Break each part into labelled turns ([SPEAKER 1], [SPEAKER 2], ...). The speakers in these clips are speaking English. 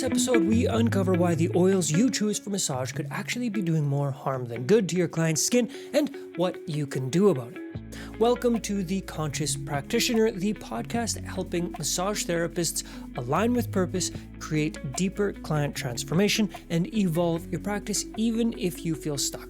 [SPEAKER 1] this episode, we uncover why the oils you choose for massage could actually be doing more harm than good to your client's skin and what you can do about it. Welcome to The Conscious Practitioner, the podcast helping massage therapists align with purpose, create deeper client transformation, and evolve your practice even if you feel stuck.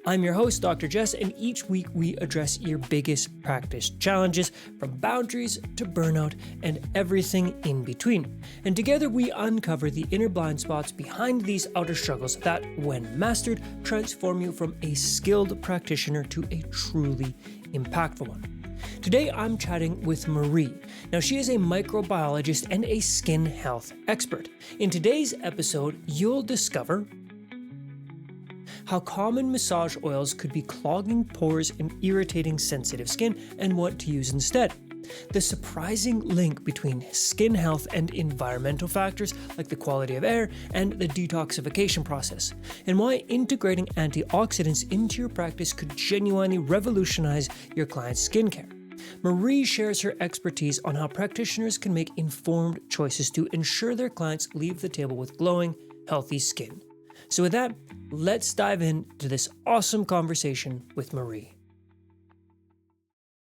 [SPEAKER 1] I'm your host, Dr. Jess, and each week we address your biggest practice challenges, from boundaries to burnout and everything in between. And together we uncover the inner blind spots behind these outer struggles that, when mastered, transform you from a skilled practitioner to a truly impactful one. Today I'm chatting with Marie. Now, she is a microbiologist and a skin health expert. In today's episode, you'll discover how common massage oils could be clogging pores and irritating sensitive skin and what to use instead. The surprising link between skin health and environmental factors like the quality of air and the detoxification process, and why integrating antioxidants into your practice could genuinely revolutionize your client's skincare. Marie shares her expertise on how practitioners can make informed choices to ensure their clients leave the table with glowing, healthy skin. So with that, let's dive into this awesome conversation with Marie.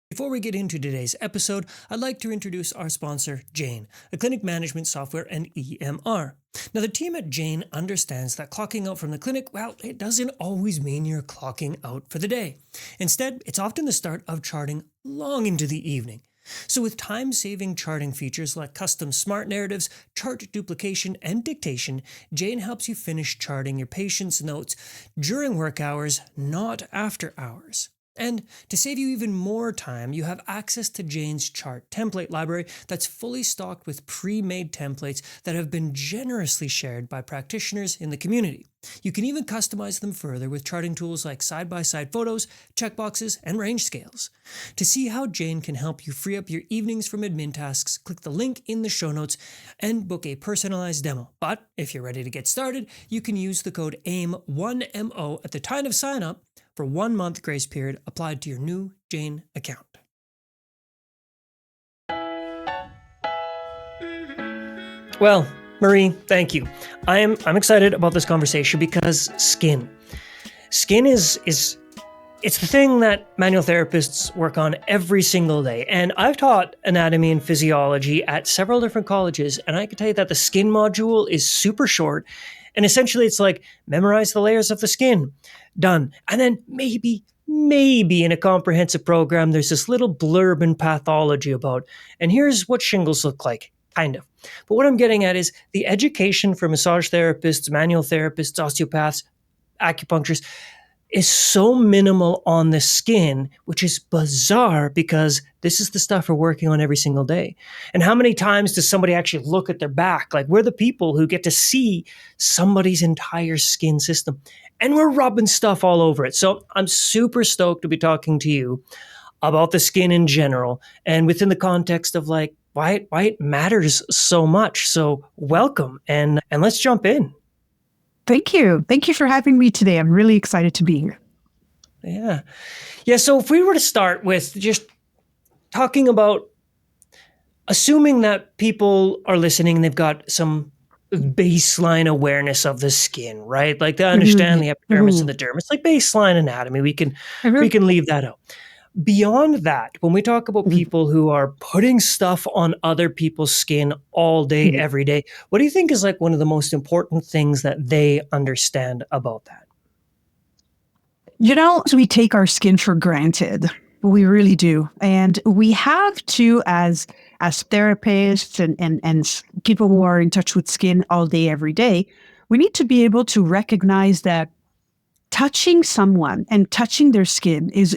[SPEAKER 1] Before we get into today's episode, I'd like to introduce our sponsor, Jane, a clinic management software and EMR. Now, the team at Jane understands that clocking out from the clinic, well, it doesn't always mean you're clocking out for the day. Instead, it's often the start of charting long into the evening. So with time-saving charting features like custom smart narratives, chart duplication, and dictation, Jane helps you finish charting your patient's notes during work hours, not after hours. And to save you even more time, you have access to Jane's chart template library that's fully stocked with pre-made templates that have been generously shared by practitioners in the community. You can even customize them further with charting tools like side-by-side photos, checkboxes, and range scales. To see how Jane can help you free up your evenings from admin tasks, click the link in the show notes and book a personalized demo. But if you're ready to get started, you can use the code AIM1MO at the time of sign-up for 1 month grace period applied to your new Jane account. Well, Marie, thank you. I'm excited about this conversation because skin is it's the thing that manual therapists work on every single day. And I've taught anatomy and physiology at several different colleges, and I can tell you that the skin module is super short. And essentially it's like memorize the layers of the skin. Done. And then maybe in a comprehensive program, there's this little blurb in pathology about, and here's what shingles look like. Kind of. But what I'm getting at is the education for massage therapists, manual therapists, osteopaths, acupuncturists is so minimal on the skin, which is bizarre because this is the stuff we're working on every single day. And how many times does somebody actually look at their back? Like, we're the people who get to see somebody's entire skin system, and we're rubbing stuff all over it. So I'm super stoked to be talking to you about the skin in general and within the context of like why it matters so much. So welcome and let's jump in.
[SPEAKER 2] Thank you. Thank you for having me today. I'm really excited to be here.
[SPEAKER 1] Yeah. So if we were to start with just talking about assuming that people are listening and they've got some baseline awareness of the skin, right? Like they understand the epidermis and the dermis, like baseline anatomy. We can leave that out. Beyond that, when we talk about people who are putting stuff on other people's skin all day, every day, what do you think is like one of the most important things that they understand about that?
[SPEAKER 2] You know, we take our skin for granted. We really do. And we have to, as therapists and people who are in touch with skin all day, every day, we need to be able to recognize that touching someone and touching their skin it's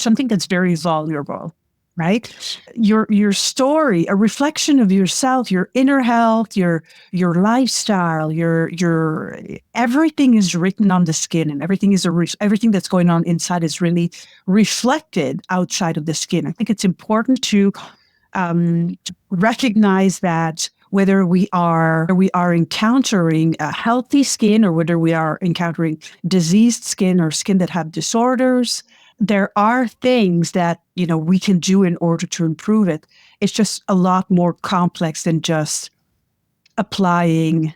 [SPEAKER 2] something that's very vulnerable, right? Your story, a reflection of yourself, your inner health, your lifestyle, your everything is written on the skin, and everything that's going on inside is really reflected outside of the skin. I think it's important to recognize that whether we are encountering a healthy skin or whether we are encountering diseased skin or skin that have disorders, there are things that, we can do in order to improve it. It's just a lot more complex than just applying,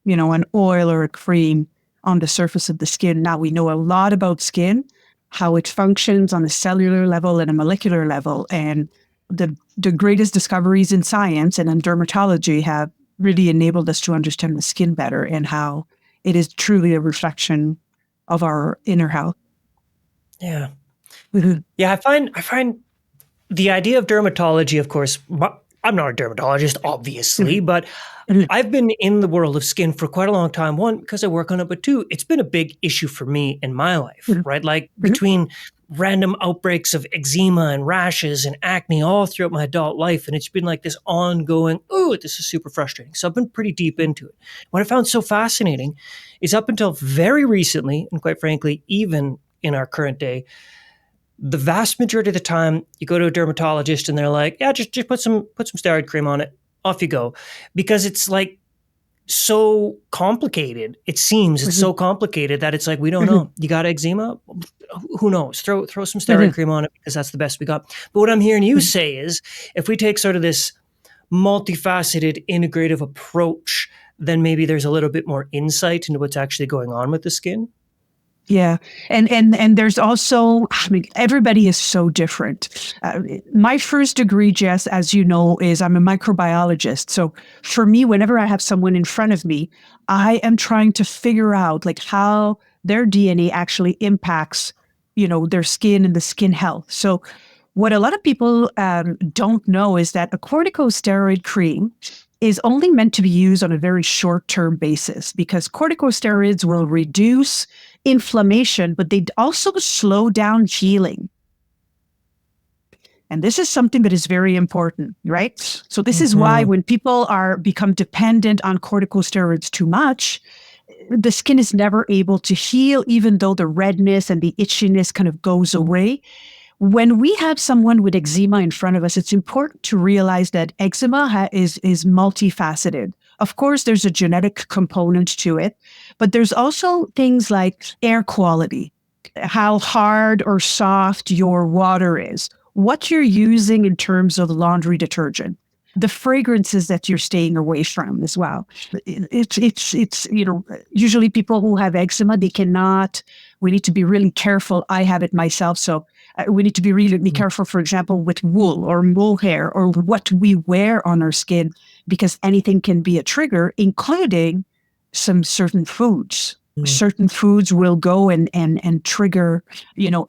[SPEAKER 2] an oil or a cream on the surface of the skin. Now we know a lot about skin, how it functions on a cellular level and a molecular level. And the greatest discoveries in science and in dermatology have really enabled us to understand the skin better and how it is truly a reflection of our inner health.
[SPEAKER 1] Yeah. Yeah, I find the idea of dermatology, of course, I'm not a dermatologist, obviously, but I've been in the world of skin for quite a long time. One, because I work on it, but two, it's been a big issue for me in my life, right? Like between random outbreaks of eczema and rashes and acne all throughout my adult life. And it's been like this ongoing, oh, this is super frustrating. So I've been pretty deep into it. What I found so fascinating is up until very recently, and quite frankly, even in our current day, the vast majority of the time you go to a dermatologist and they're like, yeah, just put some steroid cream on it. Off you go. Because it's like so complicated. It seems it's so complicated that it's like, we don't know. You got eczema? Who knows? Throw some steroid cream on it because that's the best we got. But what I'm hearing you say is if we take sort of this multifaceted integrative approach, then maybe there's a little bit more insight into what's actually going on with the skin.
[SPEAKER 2] Yeah. And there's also, everybody is so different. My first degree, Jess, as you know, is I'm a microbiologist. So for me, whenever I have someone in front of me, I am trying to figure out like how their DNA actually impacts, their skin and the skin health. So what a lot of people don't know is that a corticosteroid cream is only meant to be used on a very short-term basis because corticosteroids will reduce inflammation, but they also slow down healing. And this is something that is very important, right? So this is why when people become dependent on corticosteroids too much, the skin is never able to heal, even though the redness and the itchiness kind of goes away. When we have someone with eczema in front of us, it's important to realize that eczema is multifaceted. Of course, there's a genetic component to it, but there's also things like air quality, how hard or soft your water is, what you're using in terms of laundry detergent, the fragrances that you're staying away from as well. It's usually people who have eczema, we need to be really careful. I have it myself, so we need to be really careful, for example, with wool or mohair or what we wear on our skin, because anything can be a trigger, including some certain foods. Certain foods will go and trigger,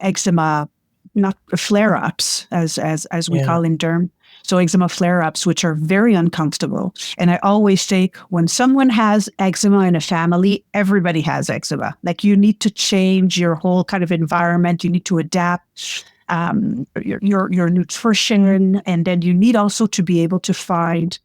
[SPEAKER 2] eczema, not flare-ups as we call in derm. So eczema flare-ups, which are very uncomfortable. And I always say, when someone has eczema in a family, everybody has eczema. Like you need to change your whole kind of environment. You need to adapt your nutrition. And then you need also to be able to find,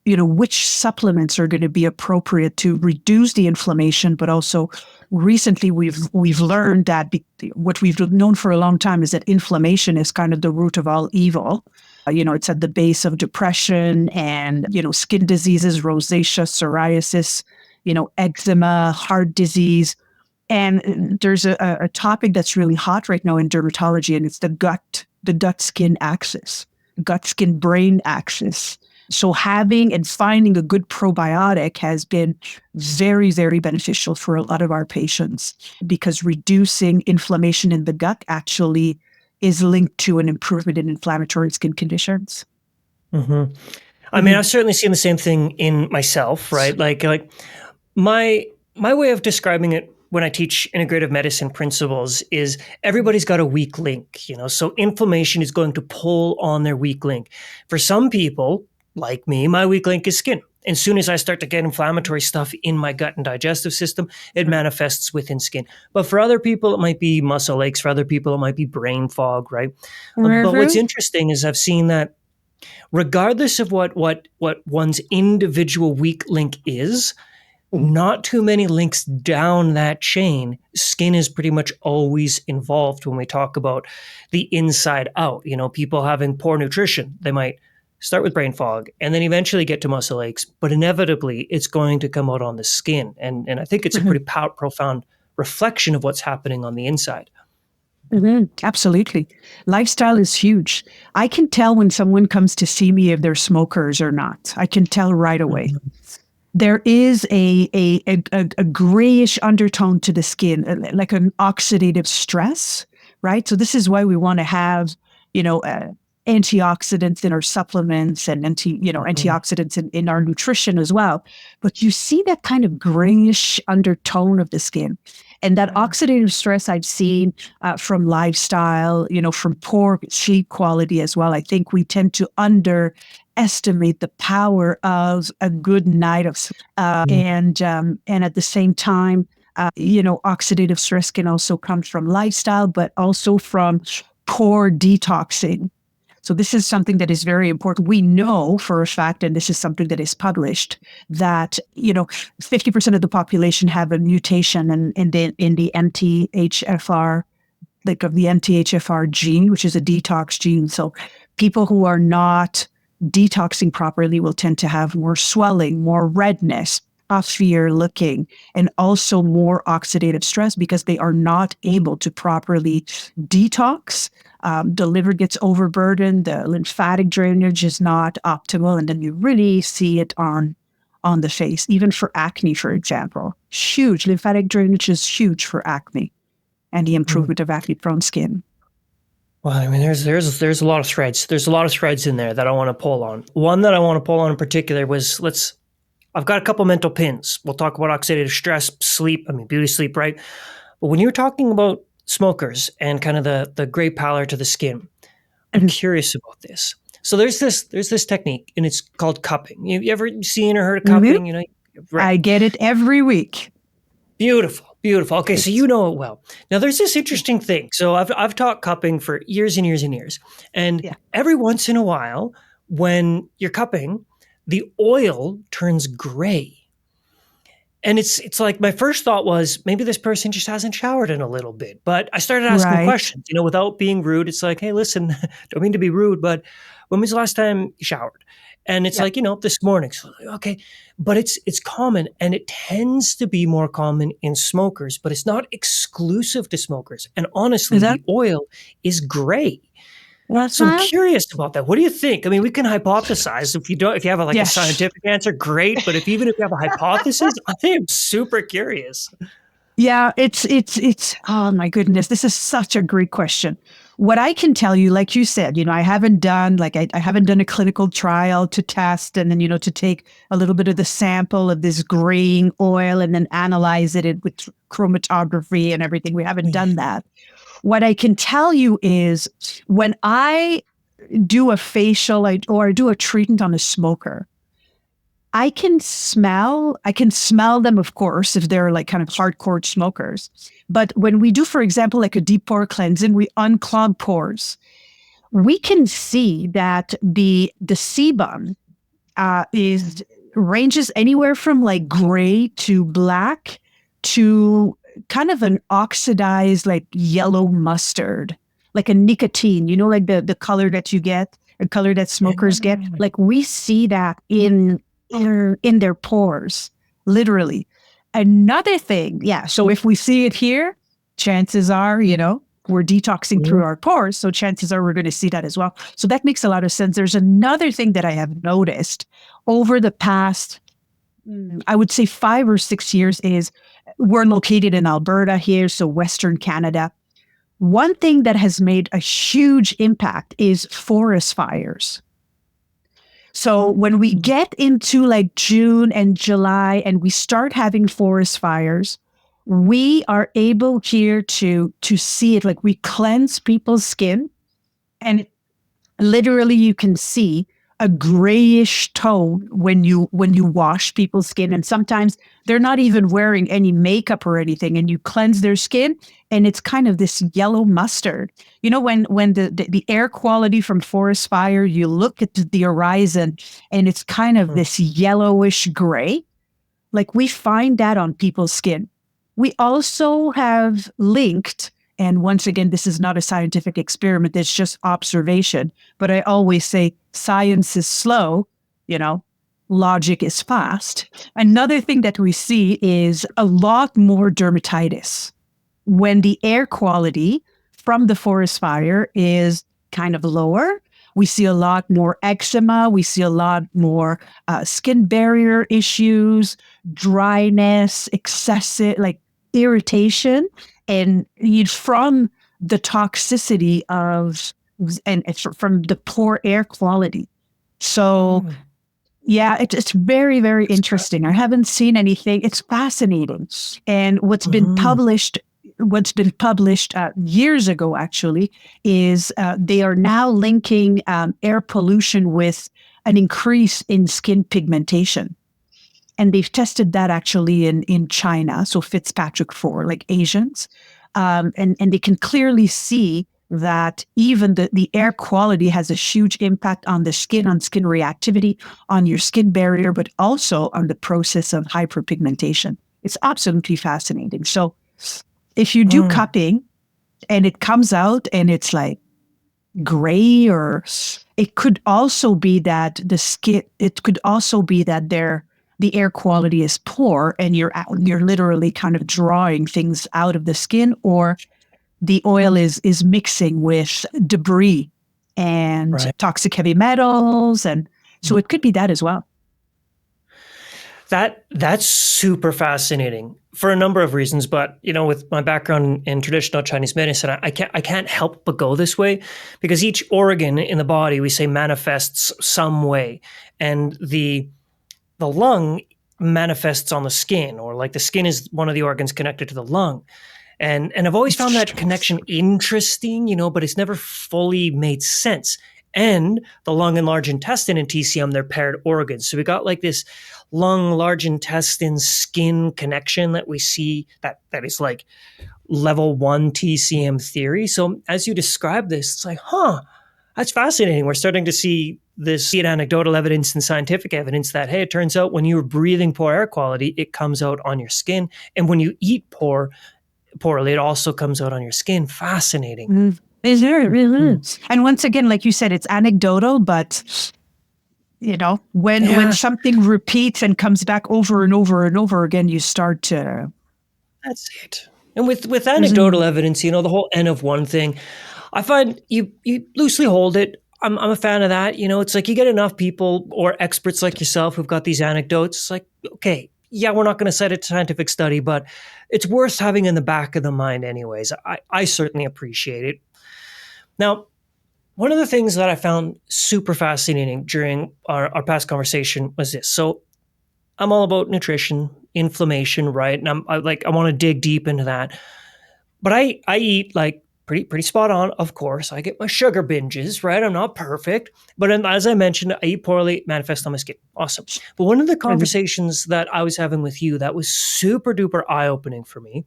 [SPEAKER 2] which supplements are going to be appropriate to reduce the inflammation, but also recently we've learned that what we've known for a long time is that inflammation is kind of the root of all evil. It's at the base of depression and, skin diseases, rosacea, psoriasis, eczema, heart disease. And there's a topic that's really hot right now in dermatology, and it's the gut-skin axis, gut-skin-brain axis. So having and finding a good probiotic has been very, very beneficial for a lot of our patients because reducing inflammation in the gut actually is linked to an improvement in inflammatory skin conditions.
[SPEAKER 1] I mean, I've certainly seen the same thing in myself, right? Like my way of describing it when I teach integrative medicine principles is everybody's got a weak link, so inflammation is going to pull on their weak link. For some people, like me, my weak link is skin. As soon as I start to get inflammatory stuff in my gut and digestive system, it manifests within skin. But for other people, it might be muscle aches. For other people, it might be brain fog, right? But what's interesting is I've seen that regardless of what one's individual weak link is, not too many links down that chain, skin is pretty much always involved when we talk about the inside out. People having poor nutrition, they might start with brain fog and then eventually get to muscle aches, but inevitably it's going to come out on the skin. And I think it's a pretty profound reflection of what's happening on the inside.
[SPEAKER 2] Absolutely. Lifestyle is huge. I can tell when someone comes to see me if they're smokers or not. I can tell right away.
[SPEAKER 1] Mhm.
[SPEAKER 2] There is a grayish undertone to the skin, like an oxidative stress, right? So this is why we want to have, you know, antioxidants in our supplements and
[SPEAKER 1] Mhm.
[SPEAKER 2] antioxidants in our nutrition as well. But you see that kind of grayish undertone of the skin. And that oxidative stress I've seen from lifestyle, from poor sleep quality as well. I think we tend to underestimate the power of a good night of sleep. And at the same time, oxidative stress can also come from lifestyle, but also from poor detoxing. So this is something that is very important. We know for a fact, and this is something that is published, that 50% of the population have a mutation in the MTHFR, like of the MTHFR gene, which is a detox gene. So people who are not detoxing properly will tend to have more swelling, more redness, puffier looking, and also more oxidative stress because they are not able to properly detox. The liver gets overburdened, the lymphatic drainage is not optimal, and then you really see it on the face, even for acne, for example. Huge lymphatic drainage is huge for acne and the
[SPEAKER 1] Mhm.
[SPEAKER 2] improvement of acne-prone skin.
[SPEAKER 1] Well, I mean, there's a lot of threads. There's a lot of threads in there that I want to pull on. One that I want to pull on in particular was I've got a couple mental pins. We'll talk about oxidative stress, sleep. I mean, beauty sleep, right? But when you're talking about smokers and kind of the gray pallor to the skin, I'm
[SPEAKER 2] Mhm.
[SPEAKER 1] curious about this. So there's this technique, and it's called cupping. You ever seen or heard of
[SPEAKER 2] Mhm.
[SPEAKER 1] cupping? Right?
[SPEAKER 2] I get it every week.
[SPEAKER 1] Beautiful, beautiful. Okay, so
[SPEAKER 2] It's,
[SPEAKER 1] you know it well. Now there's this interesting thing. So I've taught cupping for years and years and years, and
[SPEAKER 2] yeah.
[SPEAKER 1] every once in a while, when you're cupping, the oil turns gray. And it's like my first thought was maybe this person just hasn't showered in a little bit. But I started asking
[SPEAKER 2] Right.
[SPEAKER 1] questions, without being rude. It's like, hey, listen, don't mean to be rude, but when was the last time you showered? And it's
[SPEAKER 2] Yeah.
[SPEAKER 1] like, this morning. So okay. But it's common, and it tends to be more common in smokers, but it's not exclusive to smokers. And
[SPEAKER 2] Is
[SPEAKER 1] honestly,
[SPEAKER 2] that?
[SPEAKER 1] the oil is gray. So I'm
[SPEAKER 2] Uh-huh.
[SPEAKER 1] curious about that. What do you think? I mean, we can hypothesize. If you have like a
[SPEAKER 2] Yes.
[SPEAKER 1] scientific answer, great. But if even if you have a hypothesis, I am super curious.
[SPEAKER 2] Yeah, it's oh my goodness, this is such a great question. What I can tell you, like you said, I haven't done a clinical trial to test and then, to take a little bit of the sample of this graying oil and then analyze it with chromatography and everything. We haven't done that. What I can tell you is when I do a facial or I do a treatment on a smoker, I can smell them, of course, if they're like kind of hardcore smokers. But when we do, for example, like a deep pore cleansing, we unclog pores. We can see that the sebum is ranges anywhere from like gray to black to kind of an oxidized like yellow mustard, like a nicotine, like the color that you get, the color that
[SPEAKER 1] Yeah.
[SPEAKER 2] smokers get. Like we see that in their pores, literally. Another thing, yeah. So if we see it here, chances are, we're detoxing through
[SPEAKER 1] Mhm.
[SPEAKER 2] our pores. So chances are we're going to see that as well. So that makes a lot of sense. There's another thing that I have noticed over the past, I would say 5 or 6 years is we're located in Alberta here, so Western Canada. One thing that has made a huge impact is forest fires. So when we get into like June and July and we start having forest fires, we are able here to see it, like we cleanse people's skin and literally you can see a grayish tone when you wash people's skin, and sometimes they're not even wearing any makeup or anything and you cleanse their skin and it's kind of this yellow mustard. When the air quality from forest fire, you look at the horizon and it's kind of
[SPEAKER 1] Mm.
[SPEAKER 2] this yellowish gray, like we find that on people's skin. We also have linked, and once again, this is not a scientific experiment, it's just observation. But I always say science is slow, you know, logic is fast. Another thing that we see is a lot more dermatitis when the air quality from the forest fire is kind of lower. We see a lot more eczema. We see a lot more skin barrier issues, dryness, excessive, like irritation. And from the toxicity of, and it's from the poor air quality. So, yeah, it's very, very interesting. I haven't seen anything. It's fascinating. And what's been published years ago, actually, is they are now linking air pollution with an increase in skin pigmentation. And they've tested that actually in China, so Fitzpatrick for like Asians. And they can clearly see that even the air quality has a huge impact on skin reactivity, on your skin barrier, but also on the process of hyperpigmentation. It's absolutely fascinating. So if you do cupping and it comes out and it's like gray, or it could also be that the air quality is poor and you're literally kind of drawing things out of the skin, or the oil is mixing with debris and toxic heavy metals. And so it could be that as well.
[SPEAKER 1] That's super fascinating for a number of reasons, but with my background in traditional Chinese medicine, I can't help but go this way, because each organ in the body, we say, manifests some way, and the lung manifests on the skin, or like the skin is one of the organs connected to the lung. And I've always found that connection interesting, but it's never fully made sense. And the lung and large intestine and TCM, they're paired organs. So we got like this lung, large intestine, skin connection that we see that is like level 1 TCM theory. So as you describe this, it's like, that's fascinating. We're starting to see anecdotal evidence and scientific evidence that, hey, it turns out when you're breathing poor air quality, it comes out on your skin. And when you eat poorly, it also comes out on your skin. Fascinating.
[SPEAKER 2] Is there? It really is. And once again, like you said, it's anecdotal, but when something repeats and comes back over and over and over again, you start to.
[SPEAKER 1] That's it. And with anecdotal evidence, the whole N of one thing, I find you loosely hold it. I'm a fan of that. It's like you get enough people or experts like yourself who've got these anecdotes. It's like, okay, yeah, we're not going to cite a scientific study, but it's worth having in the back of the mind anyways. I certainly appreciate it. Now, one of the things that I found super fascinating during our past conversation was this. So I'm all about nutrition, inflammation, right? And I want to dig deep into that. But I eat like pretty spot on, of course. I get my sugar binges, right? I'm not perfect. But as I mentioned, I eat poorly, manifest on my skin. Awesome. But one of the conversations that I was having with you that was super duper eye-opening for me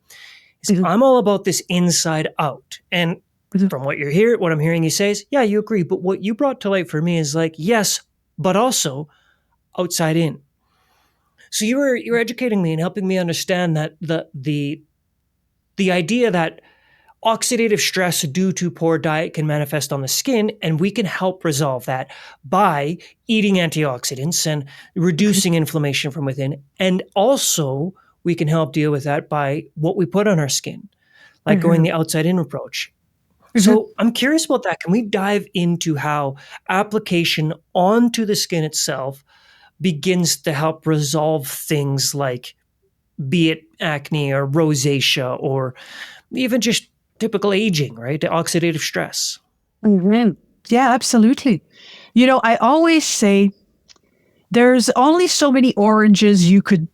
[SPEAKER 1] is I'm all about this inside out. And from what I'm hearing you say is, yeah, you agree. But what you brought to light for me is like, yes, but also outside in. So you were educating me and helping me understand that the idea that oxidative stress due to poor diet can manifest on the skin, and we can help resolve that by eating antioxidants and reducing inflammation from within. And also we can help deal with that by what we put on our skin, like going the outside in approach. So I'm curious about that. Can we dive into how application onto the skin itself begins to help resolve things like, be it acne or rosacea or even just typical aging, right? The oxidative stress.
[SPEAKER 2] Yeah, absolutely. I always say there's only so many oranges you could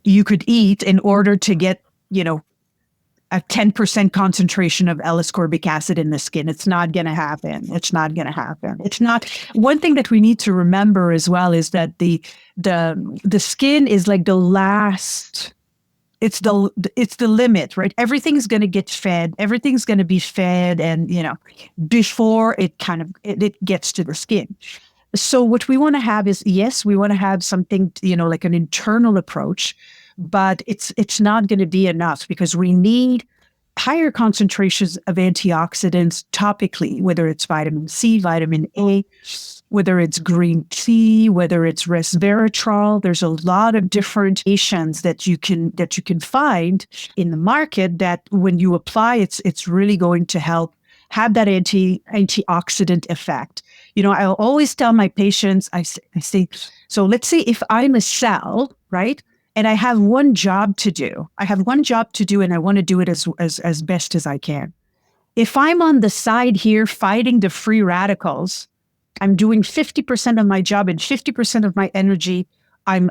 [SPEAKER 2] eat in order to get, a 10% concentration of L-ascorbic acid in the skin. It's not going to happen. It's not. One thing that we need to remember as well is that the skin is like the last. It's the limit, right? Everything's going to get fed. Everything's going to be fed, and before it it gets to the skin. So what we want to have is, yes, we want to have something, like an internal approach, but it's not going to be enough, because we need higher concentrations of antioxidants topically, whether it's vitamin C, vitamin A, whether it's green tea, whether it's resveratrol. There's a lot of different agents that you can find in the market that when you apply, it's really going to help have that antioxidant effect. I'll always tell my patients, I say, so let's say if I'm a cell, right? And I have one job to do. And I want to do it as best as I can. If I'm on the side here fighting the free radicals, I'm doing 50% of my job and 50% of my energy. I'm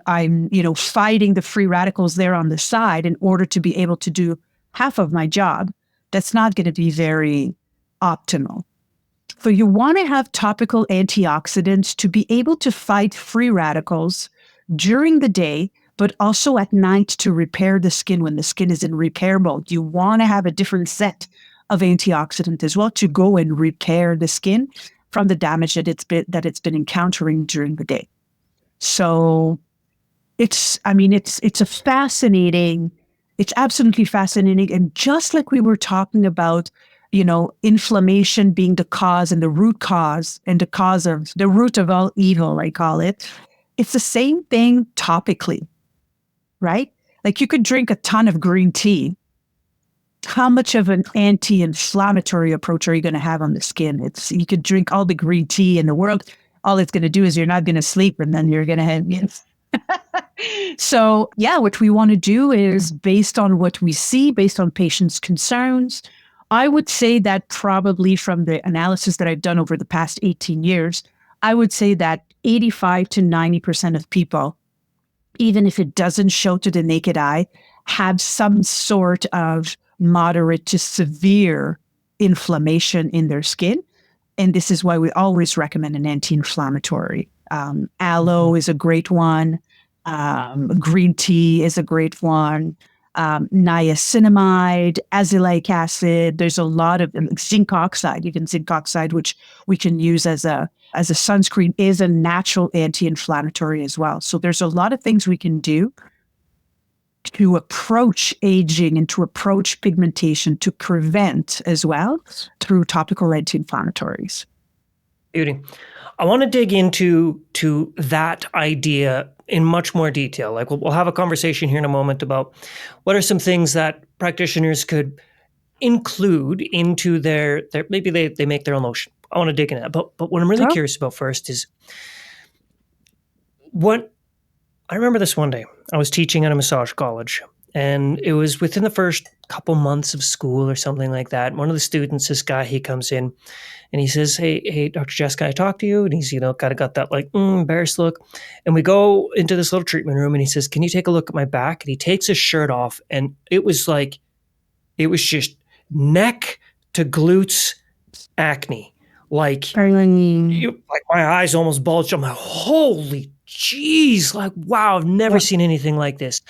[SPEAKER 2] fighting the free radicals there on the side in order to be able to do half of my job. That's not going to be very optimal. So you want to have topical antioxidants to be able to fight free radicals during the day, but also at night to repair the skin when the skin is in repair mode. You want to have a different set of antioxidant as well to go and repair the skin from the damage that it's been encountering during the day. So it's absolutely fascinating. And just like we were talking about, inflammation being the cause and the root cause and the root of all evil, I call it. It's the same thing topically, right? Like you could drink a ton of green tea. How much of an anti-inflammatory approach are you going to have on the skin? You could drink all the green tea in the world. All it's going to do is you're not going to sleep, and then you're going to have. So yeah, what we want to do is based on what we see, based on patients' concerns. I would say that probably from the analysis that I've done over the past 18 years, I would say that 85 to 90% of people, even if it doesn't show to the naked eye, have some sort of moderate to severe inflammation in their skin. And this is why we always recommend an anti-inflammatory. Aloe is a great one. Green tea is a great one. Niacinamide, azelaic acid. There's a lot of zinc oxide. Even zinc oxide, which we can use as a sunscreen, is a natural anti-inflammatory as well. So there's a lot of things we can do to approach aging and to approach pigmentation to prevent as well through topical anti-inflammatories.
[SPEAKER 1] Beauty. I want to dig into that idea in much more detail. Like we'll have a conversation here in a moment about what are some things that practitioners could include into their maybe they make their own lotion. I want to dig into that. But what I'm really curious about first is what I remember this one day. I was teaching at a massage college, and it was within the first couple months of school or something like that. One of the students, this guy, he comes in and he says, Hey, Dr. Jess, can I talk to you? And he's, kind of got that like embarrassed look. And we go into this little treatment room and he says, can you take a look at my back? And he takes his shirt off, and it was just neck to glutes acne. Like my eyes almost bulged. I'm like, holy jeez, like, wow, I've never seen anything like this.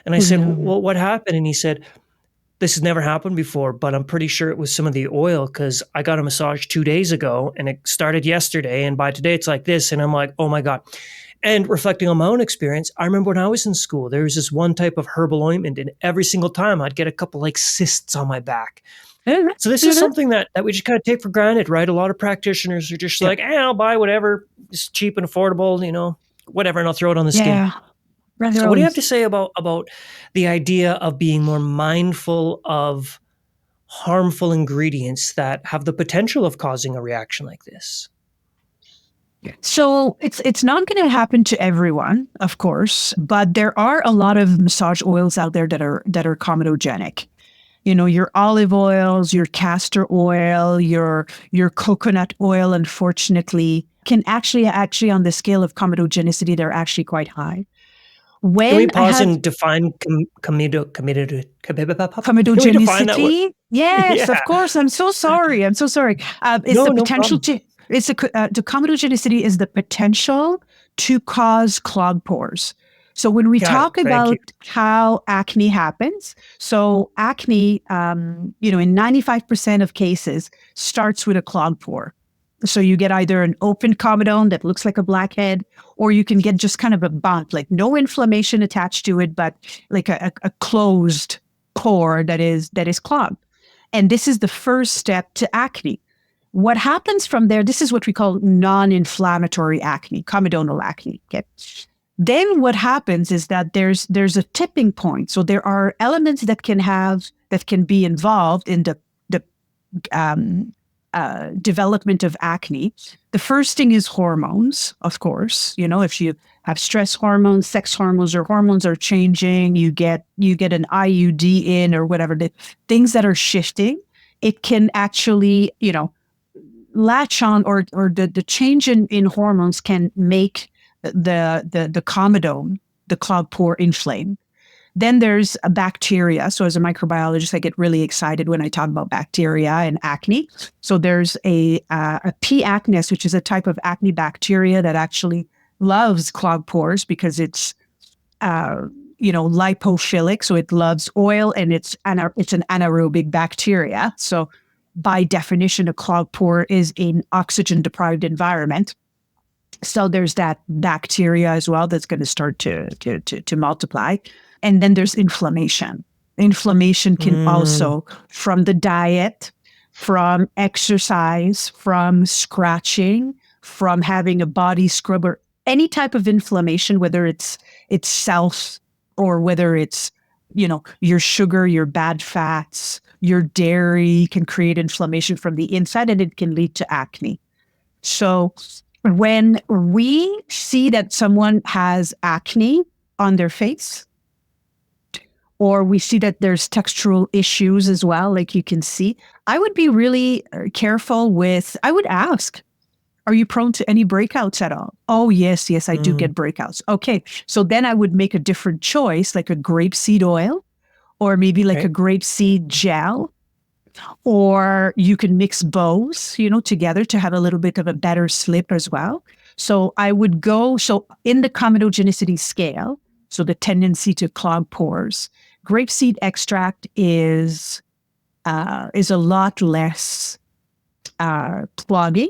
[SPEAKER 1] And I said, well, what happened? And he said, this has never happened before, but I'm pretty sure it was some of the oil because I got a massage 2 days ago and it started yesterday. And by today it's like this. And I'm like, oh my God. And reflecting on my own experience, I remember when I was in school, there was this one type of herbal ointment, and every single time I'd get a couple like cysts on my back. So this is something that we just kind of take for granted, right? A lot of practitioners are just like, I'll buy whatever. It's cheap and affordable, whatever, and I'll throw it on the skin. So what do you have to say about the idea of being more mindful of harmful ingredients that have the potential of causing a reaction like this?
[SPEAKER 2] So it's not going to happen to everyone, of course, but there are a lot of massage oils out there that are comedogenic. Your olive oils, your castor oil, your coconut oil, unfortunately, can actually on the scale of comedogenicity, they're actually quite high.
[SPEAKER 1] Can we pause and define comedogenicity?
[SPEAKER 2] Yes, of course. I'm so sorry. It's the potential to. It's the comedogenicity is the potential to cause clogged pores. So when we talk about how acne happens, so acne, in 95% of cases starts with a clogged pore. So you get either an open comedone that looks like a blackhead, or you can get just kind of a bump, like no inflammation attached to it, but like a closed pore that is clogged. And this is the first step to acne. What happens from there, this is what we call non-inflammatory acne, comedonal acne. Okay. Then what happens is that there's a tipping point. So there are elements that can be involved in the development of acne. The first thing is hormones, of course. If you have stress hormones, sex hormones, or hormones are changing, you get an IUD in or whatever, the things that are shifting, it can actually, latch on, or the change in hormones can make the comedone, the clogged pore, inflame. Then there's a bacteria. So as a microbiologist, I get really excited when I talk about bacteria and acne. So there's a P. acnes, which is a type of acne bacteria that actually loves clogged pores because it's lipophilic. So it loves oil, and it's an anaerobic bacteria. So by definition, a clogged pore is an oxygen deprived environment. So there's that bacteria as well that's going to start to multiply. And then there's inflammation. Inflammation can also, from the diet, from exercise, from scratching, from having a body scrubber, any type of inflammation, whether it's self or whether it's, your sugar, your bad fats, your dairy, can create inflammation from the inside, and it can lead to acne. So when we see that someone has acne on their face, or we see that there's textural issues as well, like you can see, I would be really careful I would ask, are you prone to any breakouts at all? Oh, yes, I do get breakouts. Okay, so then I would make a different choice, like a grapeseed oil, or maybe like a grapeseed gel, or you can mix both, together to have a little bit of a better slip as well. So I would go, in the comedogenicity scale, so the tendency to clog pores, grapeseed extract is a lot less clogging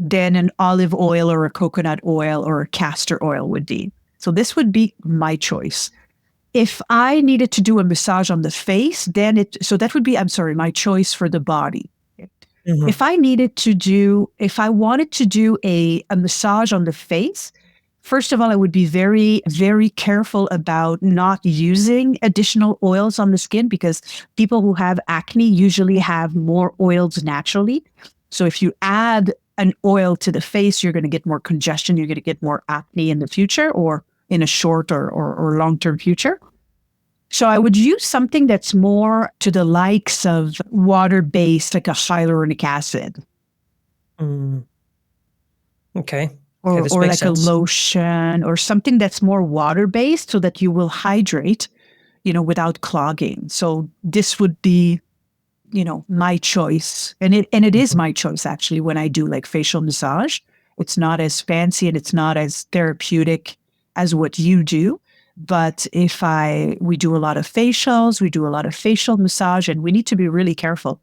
[SPEAKER 2] than an olive oil or a coconut oil or a castor oil would be. So this would be my choice. If I needed to do a massage on the face, then that would be, my choice for the body. Mm-hmm. If I wanted to do a massage on the face, first of all, I would be very, very careful about not using additional oils on the skin, because people who have acne usually have more oils naturally. So if you add an oil to the face, you're going to get more congestion, you're going to get more acne in the future, or in a short or long-term future. So I would use something that's more to the likes of water-based, like a hyaluronic acid.
[SPEAKER 1] Okay.
[SPEAKER 2] Or like sense. A lotion, or something that's more water-based, so that you will hydrate, without clogging. So this would be, my choice. And it is my choice, actually, when I do like facial massage. It's not as fancy and it's not as therapeutic as what you do. But we do a lot of facials, we do a lot of facial massage, and we need to be really careful.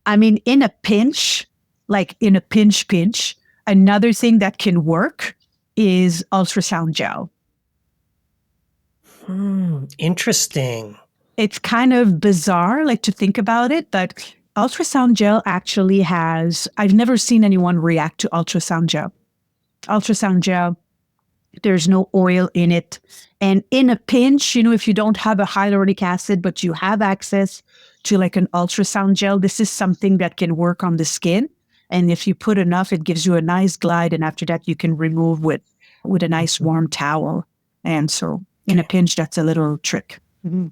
[SPEAKER 2] I mean, in a pinch, another thing that can work is ultrasound gel.
[SPEAKER 1] Interesting.
[SPEAKER 2] It's kind of bizarre, to think about it, but ultrasound gel actually I've never seen anyone react to ultrasound gel. Ultrasound gel, there's no oil in it. And in a pinch, if you don't have a hyaluronic acid, but you have access to like an ultrasound gel, this is something that can work on the skin. And if you put enough, it gives you a nice glide. And after that, you can remove with a nice warm towel. And so in a pinch, that's a little trick. Mm-hmm.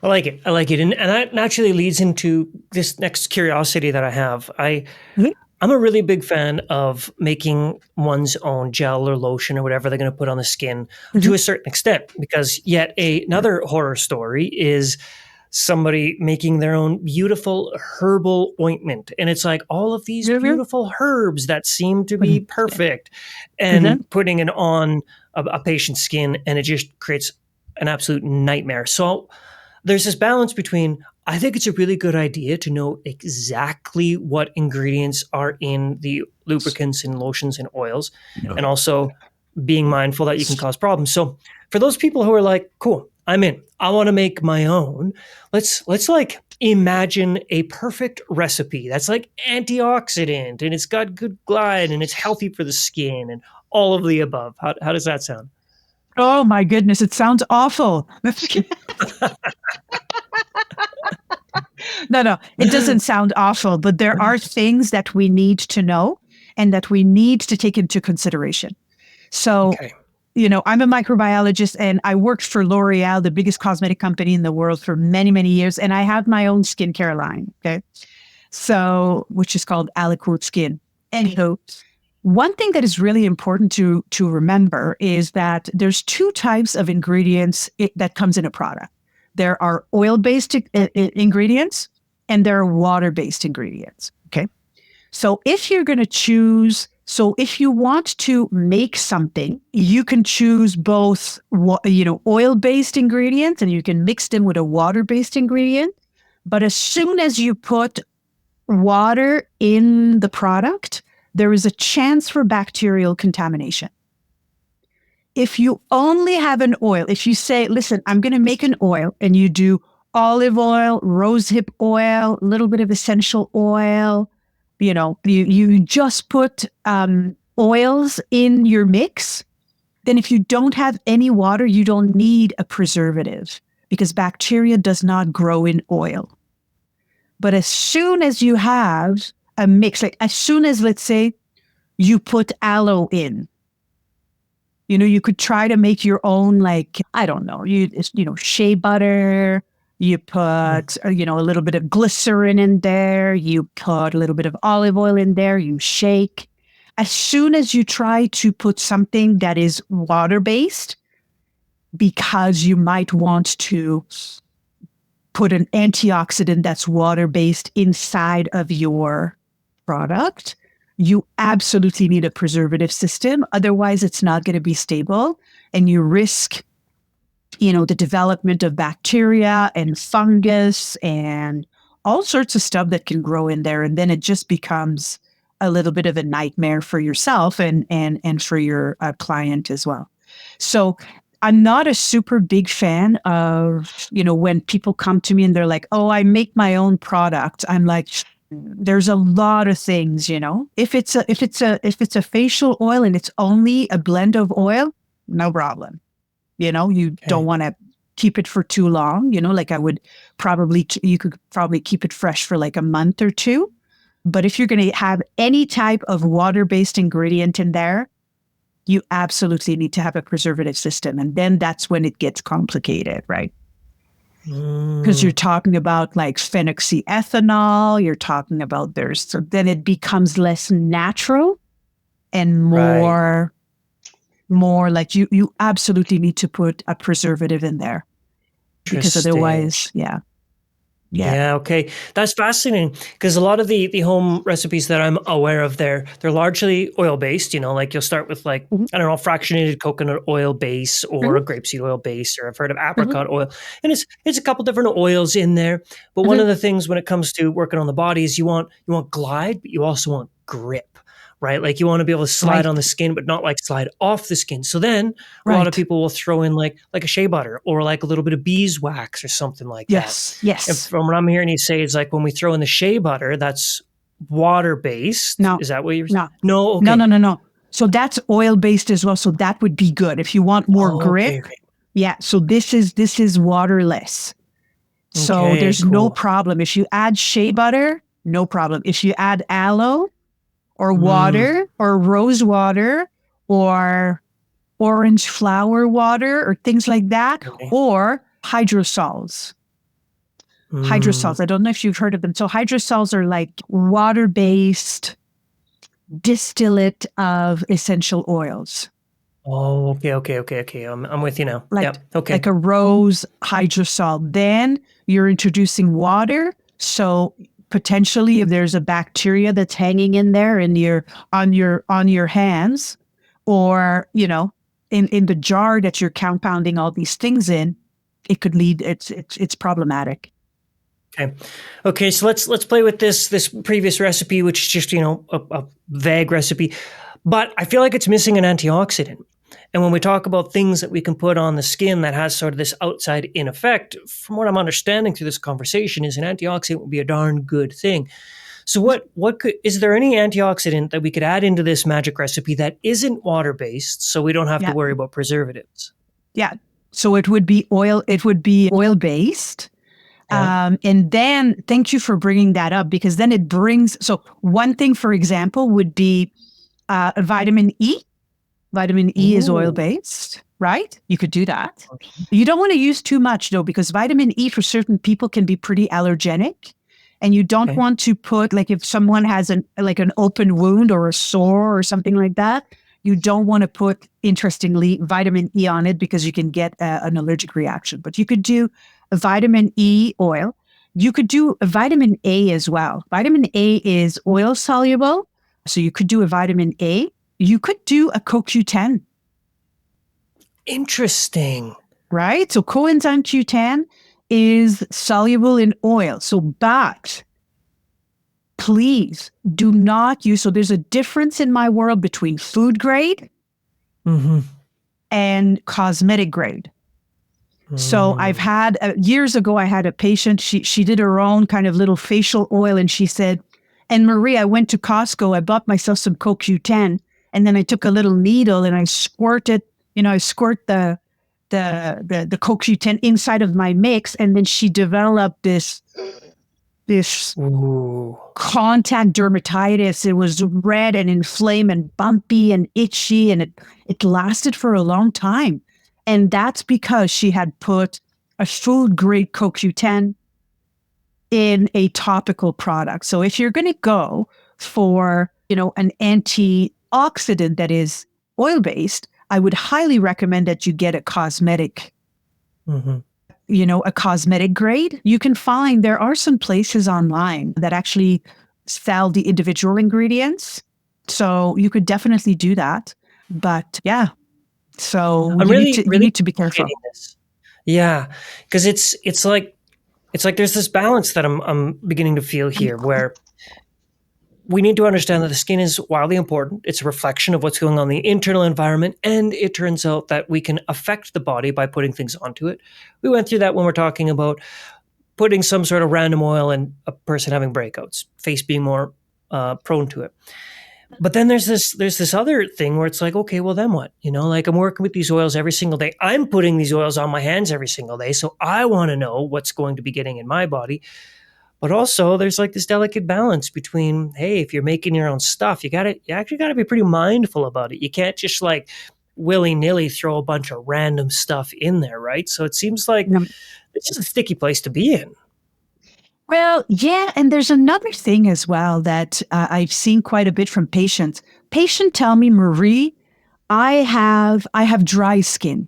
[SPEAKER 1] I like it. And that naturally leads into this next curiosity that I have. I'm a really big fan of making one's own gel or lotion or whatever they're going to put on the skin to a certain extent, because yet another horror story is somebody making their own beautiful herbal ointment. And it's like all of these beautiful herbs that seem to be perfect and putting it on a patient's skin, and it just creates an absolute nightmare. So there's this balance between, I think it's a really good idea to know exactly what ingredients are in the lubricants and lotions and oils, and also being mindful that you can cause problems. So for those people who are like, cool, I'm in, I want to make my own, let's like imagine a perfect recipe that's like antioxidant and it's got good glide and it's healthy for the skin and all of the above. How does that sound?
[SPEAKER 2] Oh my goodness, it sounds awful. No, it doesn't sound awful, but there are things that we need to know and that we need to take into consideration. So,
[SPEAKER 1] Okay.
[SPEAKER 2] I'm a microbiologist and I worked for L'Oreal, the biggest cosmetic company in the world, for many, many years. And I have my own skincare line. Okay. So, which is called Aliquot Skin. Anywho, one thing that is really important to remember is that there's two types of ingredients that comes in a product. There are oil-based ingredients and there are water-based ingredients. Okay. So if you're going to choose, so if you want to make something, you can choose both, oil-based ingredients and you can mix them with a water-based ingredient. But as soon as you put water in the product, there is a chance for bacterial contamination. If you only have an oil, if you say, listen, I'm going to make an oil, and you do olive oil, rosehip oil, a little bit of essential oil, you just put oils in your mix, then if you don't have any water, you don't need a preservative because bacteria does not grow in oil. But as soon as you have a mix, like as soon as, let's say, you put aloe in, you could try to make your own, like, I don't know, shea butter, you put, a little bit of glycerin in there, you put a little bit of olive oil in there, you shake. As soon as you try to put something that is water-based, because you might want to put an antioxidant that's water-based inside of your product, you absolutely need a preservative system. Otherwise, it's not going to be stable and you risk, the development of bacteria and fungus and all sorts of stuff that can grow in there. And then it just becomes a little bit of a nightmare for yourself and for your client as well. So I'm not a super big fan of, when people come to me and they're like, oh, I make my own product. I'm like, there's a lot of things, if it's a facial oil and it's only a blend of oil, no problem. You don't want to keep it for too long, like I would probably, you could probably keep it fresh for like a month or two. But if you're going to have any type of water-based ingredient in there, you absolutely need to have a preservative system. And then that's when it gets complicated, right? Because you're talking about like phenoxyethanol, you're talking about so then it becomes less natural and more like you absolutely need to put a preservative in there because otherwise, yeah.
[SPEAKER 1] Okay. That's fascinating because a lot of the home recipes that I'm aware of, they're largely oil-based, like you'll start with like, I don't know, fractionated coconut oil base or a grapeseed oil base, or I've heard of apricot oil. And it's a couple different oils in there. But one of the things when it comes to working on the body is you want glide, but you also want grip. Right? Like you want to be able to slide on the skin, but not like slide off the skin. So then a lot of people will throw in like a shea butter or like a little bit of beeswax or something like that.
[SPEAKER 2] Yes.
[SPEAKER 1] And from what I'm hearing you say is like when we throw in the shea butter, that's water-based.
[SPEAKER 2] No.
[SPEAKER 1] Is that what you're
[SPEAKER 2] saying?
[SPEAKER 1] No. Okay.
[SPEAKER 2] No. So that's oil-based as well. So that would be good if you want more grip. Okay. Yeah. So this is waterless. So there's no problem. If you add shea butter, no problem. If you add aloe, or water, or rose water, or orange flower water, or things like that, or hydrosols. Hydrosols, I don't know if you've heard of them. So hydrosols are like water-based distillate of essential oils.
[SPEAKER 1] Oh, okay. I'm with you now.
[SPEAKER 2] Like a rose hydrosol. Then you're introducing water, so potentially if there's a bacteria that's hanging in there on your hands, or in the jar that you're compounding all these things in, it could lead, it's problematic.
[SPEAKER 1] Okay. So let's play with this previous recipe, which is just a vague recipe, but I feel like it's missing an antioxidant. And when we talk about things that we can put on the skin that has sort of this outside in effect, from what I'm understanding through this conversation, is an antioxidant would be a darn good thing. So is there any antioxidant that we could add into this magic recipe that isn't water-based, so we don't have to worry about preservatives?
[SPEAKER 2] Yeah. So it would be oil-based.
[SPEAKER 1] Yeah.
[SPEAKER 2] And then thank you for bringing that up, because then it brings, so one thing, for example, would be vitamin E. Vitamin E is oil
[SPEAKER 1] Ooh.
[SPEAKER 2] based, right? You could do that.
[SPEAKER 1] Okay.
[SPEAKER 2] You don't want to use too much though, because vitamin E for certain people can be pretty allergenic. And you don't
[SPEAKER 1] Okay.
[SPEAKER 2] want to put, like, if someone has an open wound or a sore or something like that, you don't want to put, interestingly, vitamin E on it, because you can get an allergic reaction. But you could do a vitamin E oil. You could do a vitamin A as well. Vitamin A is oil soluble. So you could do a vitamin A. You could do a CoQ10,
[SPEAKER 1] Interesting.
[SPEAKER 2] right? So coenzyme Q10 is soluble in oil. So, but please do not use, so there's a difference in my world between food grade
[SPEAKER 1] Mm-hmm.
[SPEAKER 2] and cosmetic grade. So I've
[SPEAKER 1] Mm.
[SPEAKER 2] had, years ago, I had a patient, she did her own kind of little facial oil, and she said, and Marie, I went to Costco, I bought myself some CoQ10, and then I took a little needle and I squirted, I squirt the CoQ10 inside of my mix, and then she developed this
[SPEAKER 1] Ooh.
[SPEAKER 2] contact dermatitis. It was red and inflamed and bumpy and itchy, and it lasted for a long time. And that's because she had put a food grade CoQ10 in a topical product. So if you're going to go for, an antioxidant that is oil based, I would highly recommend that you get a cosmetic,
[SPEAKER 1] Mm-hmm.
[SPEAKER 2] a cosmetic grade. You can find, there are some places online that actually sell the individual ingredients. So you could definitely do that. But yeah, so
[SPEAKER 1] I'm really,
[SPEAKER 2] you
[SPEAKER 1] really
[SPEAKER 2] need to be careful.
[SPEAKER 1] appreciating this. Yeah, because it's like there's this balance that I'm beginning to feel here, where we need to understand that the skin is wildly important. It's a reflection of what's going on in the internal environment, and it turns out that we can affect the body by putting things onto it. We went through that when we're talking about putting some sort of random oil and a person having breakouts, face being more prone to it. But then there's this other thing where it's like, okay, well then what? Like I'm working with these oils every single day. I'm putting these oils on my hands every single day, so I want to know what's going to be getting in my body. But also, there's like this delicate balance between, hey, if you're making your own stuff, you actually got to be pretty mindful about it. You can't just like willy nilly throw a bunch of random stuff in there, right? So it seems like
[SPEAKER 2] Um,
[SPEAKER 1] it's just a sticky place to be in.
[SPEAKER 2] Well, yeah, and there's another thing as well that I've seen quite a bit from patients. Patient tell me, Marie, I have dry skin.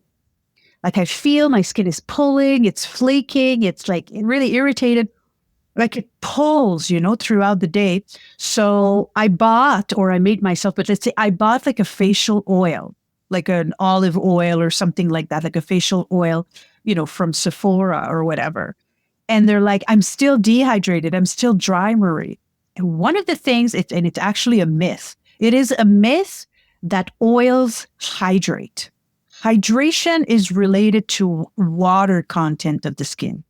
[SPEAKER 2] Like I feel my skin is pulling, it's flaking, it's like really irritated. Like it pulls, throughout the day. So I bought, or I made myself, but let's say I bought like a facial oil, like an olive oil or something like that, like a facial oil, from Sephora or whatever. And they're like, I'm still dehydrated. I'm still dry, Marie. And one of the things, and it's actually a myth. It is a myth that oils hydrate. Hydration is related to water content of the skin.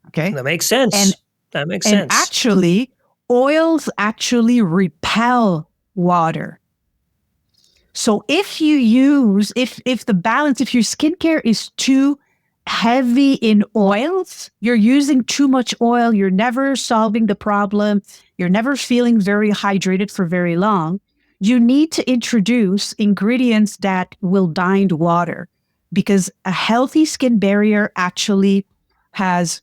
[SPEAKER 2] Okay.
[SPEAKER 1] That makes
[SPEAKER 2] And
[SPEAKER 1] sense. That makes
[SPEAKER 2] and
[SPEAKER 1] sense.
[SPEAKER 2] actually, oils actually repel water. So if you use, if the balance, if your skincare is too heavy in oils, you're using too much oil, you're never solving the problem, you're never feeling very hydrated for very long, you need to introduce ingredients that will bind water, because a healthy skin barrier actually has,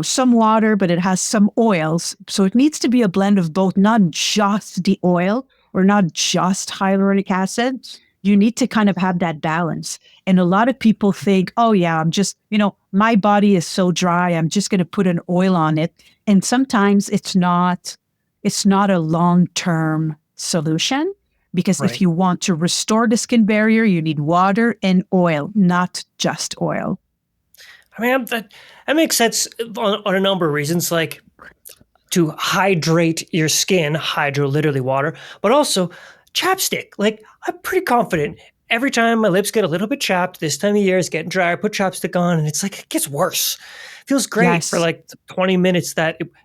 [SPEAKER 2] some water, but it has some oils. So it needs to be a blend of both, not just the oil or not just hyaluronic acid. You need to kind of have that balance. And a lot of people think, oh yeah, I'm just, my body is so dry, I'm just going to put an oil on it. And sometimes it's not a long-term solution, because if
[SPEAKER 1] Right.
[SPEAKER 2] you want to restore the skin barrier, you need water and oil, not just oil.
[SPEAKER 1] I mean, that makes sense on a number of reasons, like to hydrate your skin, hydro literally water, but also chapstick. Like I'm pretty confident every time my lips get a little bit chapped, this time of year it's getting dry, I put chapstick on and it's like it gets worse. Feels great for
[SPEAKER 2] Yes.
[SPEAKER 1] like 20 minutes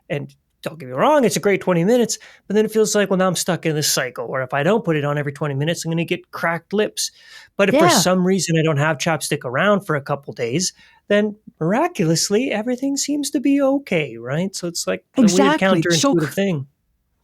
[SPEAKER 1] and don't get me wrong, it's a great 20 minutes, but then it feels like, well, now I'm stuck in this cycle. Or if I don't put it on every 20 minutes, I'm going to get cracked lips. But if for
[SPEAKER 2] Yeah,
[SPEAKER 1] some reason I don't have chapstick around for a couple days, then miraculously everything seems to be okay, right? So it's like a weird
[SPEAKER 2] exactly.
[SPEAKER 1] counterintuitive thing.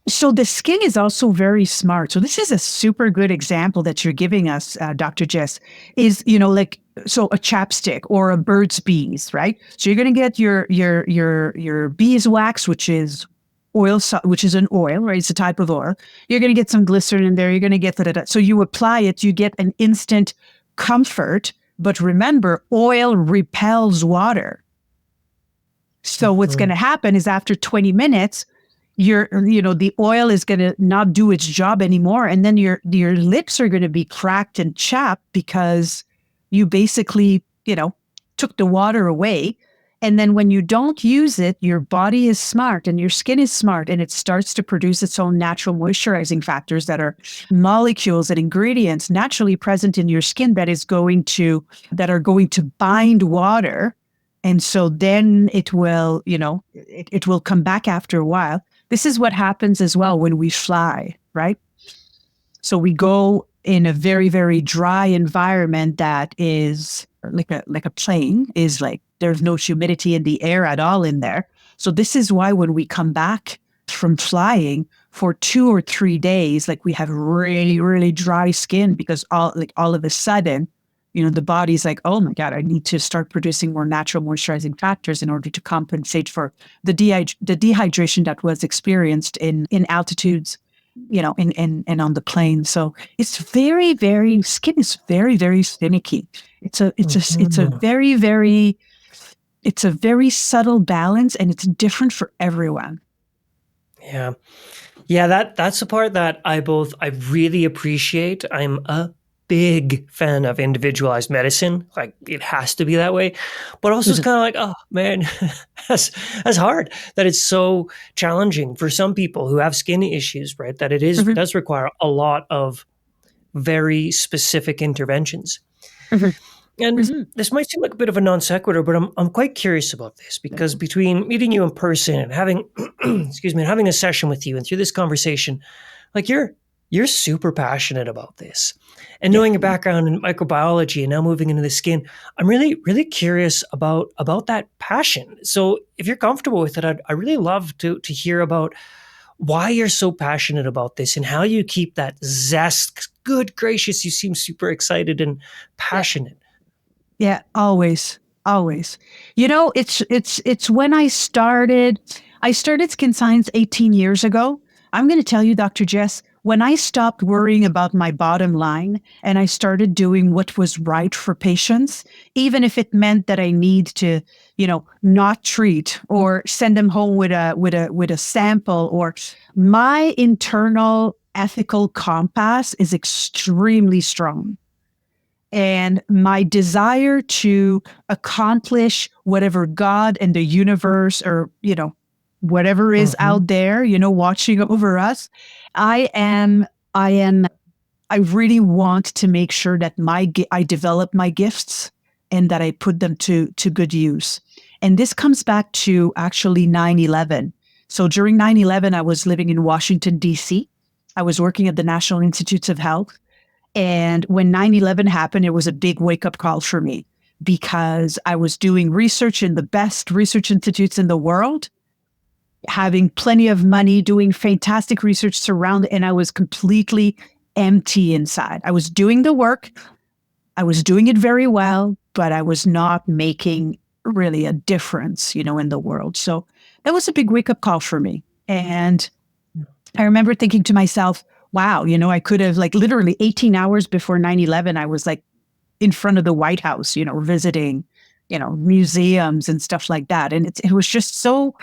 [SPEAKER 2] So the skin is also very smart. So this is a super good example that you're giving us, Dr. Jess, is, like, so a chapstick or a Burt's Bees, right? So you're going to get your beeswax, which is which is an oil, right? It's a type of oil. You're going to get some glycerin in there. You're going to get that. So you apply it, you get an instant comfort. But remember, oil repels water. So what's going
[SPEAKER 1] Mhm.
[SPEAKER 2] to happen is after 20 minutes, the oil is going to not do its job anymore, and then your lips are going to be cracked and chapped because you basically took the water away. And then when you don't use it, your body is smart and your skin is smart, and it starts to produce its own natural moisturizing factors that are molecules and ingredients naturally present in your skin that are going to bind water. And so then it will, it will come back after a while. This is what happens as well when we fly, right? So we go in a very, very dry environment that is like a plane, is like there's no humidity in the air at all in there. So this is why when we come back from flying for 2 or 3 days, like we have really, really dry skin because all of a sudden, the body's like, oh my God, I need to start producing more natural moisturizing factors in order to compensate for the dehydration that was experienced in altitudes, and on the plane. So it's very, very skin is very, very finicky. It's a
[SPEAKER 1] Mhm.
[SPEAKER 2] very, very it's a very subtle balance, and it's different for everyone.
[SPEAKER 1] Yeah. Yeah, that's the part that I really appreciate. I'm a big fan of individualized medicine. Like it has to be that way. But also it's kind of like, oh man, that's hard. That it's so challenging for some people who have skin issues, right? That
[SPEAKER 2] Mhm,
[SPEAKER 1] does require a lot of very specific interventions.
[SPEAKER 2] mhm,
[SPEAKER 1] And
[SPEAKER 2] mhm.
[SPEAKER 1] this might seem like a bit of a non sequitur, but I'm quite curious about this because between meeting you in person and having excuse me, and having a session with you and through this conversation, like you're super passionate about this. And
[SPEAKER 2] Yeah.
[SPEAKER 1] knowing your background in microbiology and now moving into the skin, I'm really curious about that passion. So if you're comfortable with it, I really love to hear about why you're so passionate about this and how you keep that zest. Good gracious, you seem super excited and
[SPEAKER 2] Yeah.
[SPEAKER 1] passionate.
[SPEAKER 2] Yeah, always, always. It's when I started Skin Science 18 years ago. I'm going to tell you, Dr. Jess, when I stopped worrying about my bottom line and I started doing what was right for patients, even if it meant that I need to, not treat or send them home with a sample, or my internal ethical compass is extremely strong, and my desire to accomplish whatever God and the universe, or whatever is
[SPEAKER 1] Mhm.
[SPEAKER 2] out there, watching over us. I am i am i really want to make sure that I develop my gifts and that I put them to good use. And this comes back to actually 9/11. So during 9/11, I was living in Washington, D.C. I was working at the National Institutes of Health, and when 9/11 happened, it was a big wake up call for me because I was doing research in the best research institutes in the world, having plenty of money, doing fantastic research surrounded, and I was completely empty inside. I was doing the work, I was doing it very well, but I was not making really a difference, in the world. So that was a big wake up call for me. And I remember thinking to myself, wow, I could have, like, literally 18 hours before 9/11, I was like in front of the White House, visiting, museums and stuff like that. And it was just so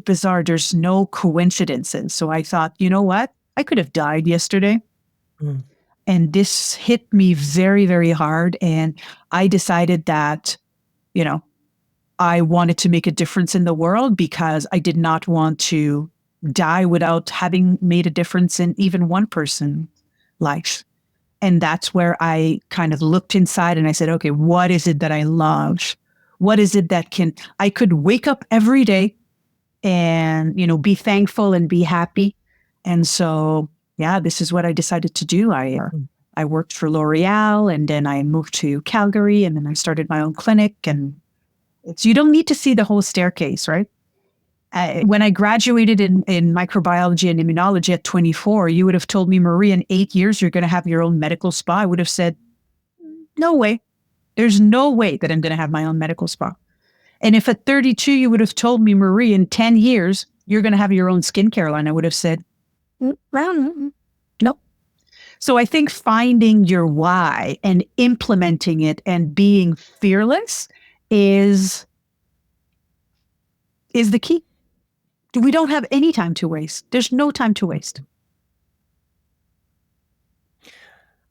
[SPEAKER 2] bizarre. There's no coincidences. So I thought, you know what? I could have died yesterday.
[SPEAKER 1] Mm.
[SPEAKER 2] And this hit me very, very hard. And I decided that, you know, I wanted to make a difference in the world because I did not want to die without having made a difference in even one person's life. And that's where I kind of looked inside and I said, okay, what is it that I love? What is it that I could wake up every day and, be thankful and be happy. And so, yeah, this is what I decided to do. I worked for L'Oreal, and then I moved to Calgary, and then I started my own clinic. And you don't need to see the whole staircase, right? When I graduated in microbiology and immunology at 24, you would have told me, Marie, in 8 years, you're going to have your own medical spa. I would have said, no way. There's no way that I'm going to have my own medical spa. And if at 32, you would have told me, Marie, in 10 years, you're going to have your own skincare line, I would have said, no. So I think finding your why and implementing it and being fearless is the key. We don't have any time to waste. There's no time to waste.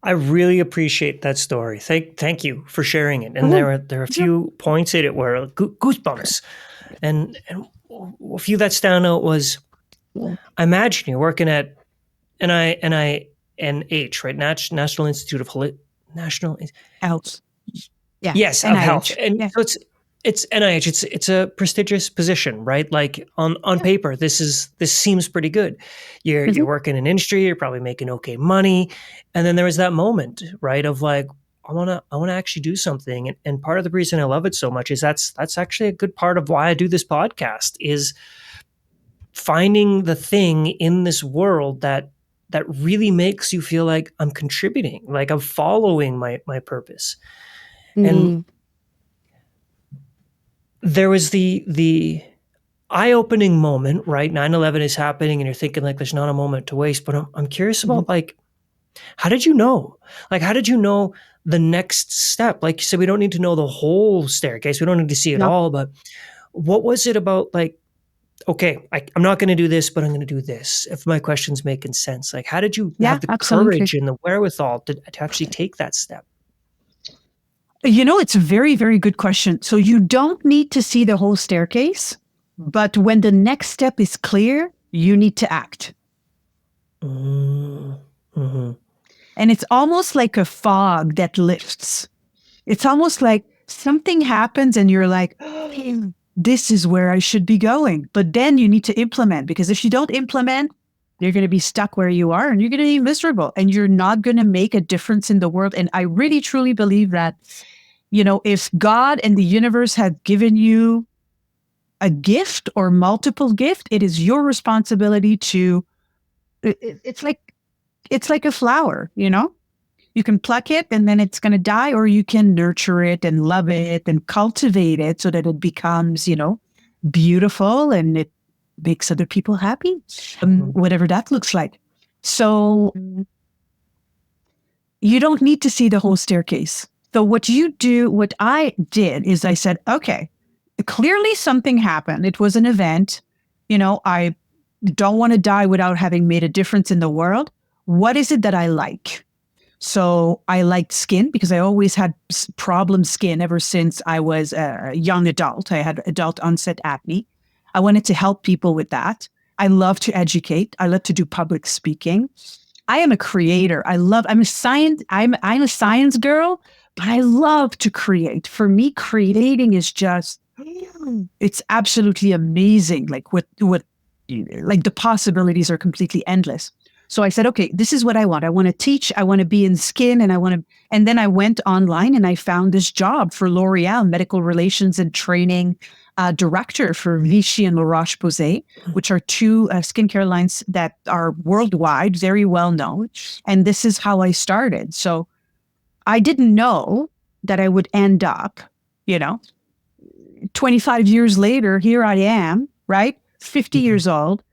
[SPEAKER 1] I really appreciate that story. Thank you for sharing it. And there are a few points in it where goosebumps, and a few that stand out was, I imagine you're working at NIH, right? National Institute of National
[SPEAKER 2] Health. Yeah.
[SPEAKER 1] Yes,
[SPEAKER 2] NIH.
[SPEAKER 1] of health, and so it's NIH. It's a prestigious position, right? Like on paper, this seems pretty good. You're working in industry. You're probably making okay money, and then there was that moment, right, of like, I wanna actually do something. And part of the reason I love it so much is that's actually a good part of why I do this podcast, is finding the thing in this world that really makes you feel like I'm contributing, like I'm following my purpose. And there was the eye-opening moment, right? 9/11 is happening and you're thinking like there's not a moment to waste, but I'm curious about like, how did you know? Like, how did you know the next step? Like you said, we don't need to know the whole staircase. We don't need to see it all, but what was it about, like, okay, I'm not going to do this, but I'm going to do this, if my question's making sense? Like, how did you have the courage and the wherewithal to actually take that step?
[SPEAKER 2] It's a very, very good question. So you don't need to see the whole staircase, but when the next step is clear, you need to act.
[SPEAKER 1] Mm-hmm.
[SPEAKER 2] And it's almost like a fog that lifts. It's almost like something happens and you're like, oh, this is where I should be going. But then you need to implement, because if you don't implement, you're going to be stuck where you are and you're going to be miserable and you're not going to make a difference in the world. And I really, truly believe that, if God and the universe had given you a gift or multiple gift, it is your responsibility to, it's like a flower, you can pluck it and then it's going to die, or you can nurture it and love it and cultivate it so that it becomes, beautiful and it makes other people happy, whatever that looks like. So you don't need to see the whole staircase. So what I did is I said, okay, clearly something happened. It was an event. I don't want to die without having made a difference in the world. What is it that I like? So I liked skin because I always had problem skin ever since I was a young adult. I had adult onset acne. I wanted to help people with that. I love to educate. I love to do public speaking. I am a creator. I'm a science girl, but I love to create. For me, creating is just, it's absolutely amazing. Like like the possibilities are completely endless. So I said, okay, this is what I want. I want to teach. I want to be in skin, and then I went online and I found this job for L'Oreal, medical relations and training director for Vichy and La Roche-Posay, which are two skincare lines that are worldwide, very well known. And this is how I started. So I didn't know that I would end up, 25 years later, here I am, right? 50 years old.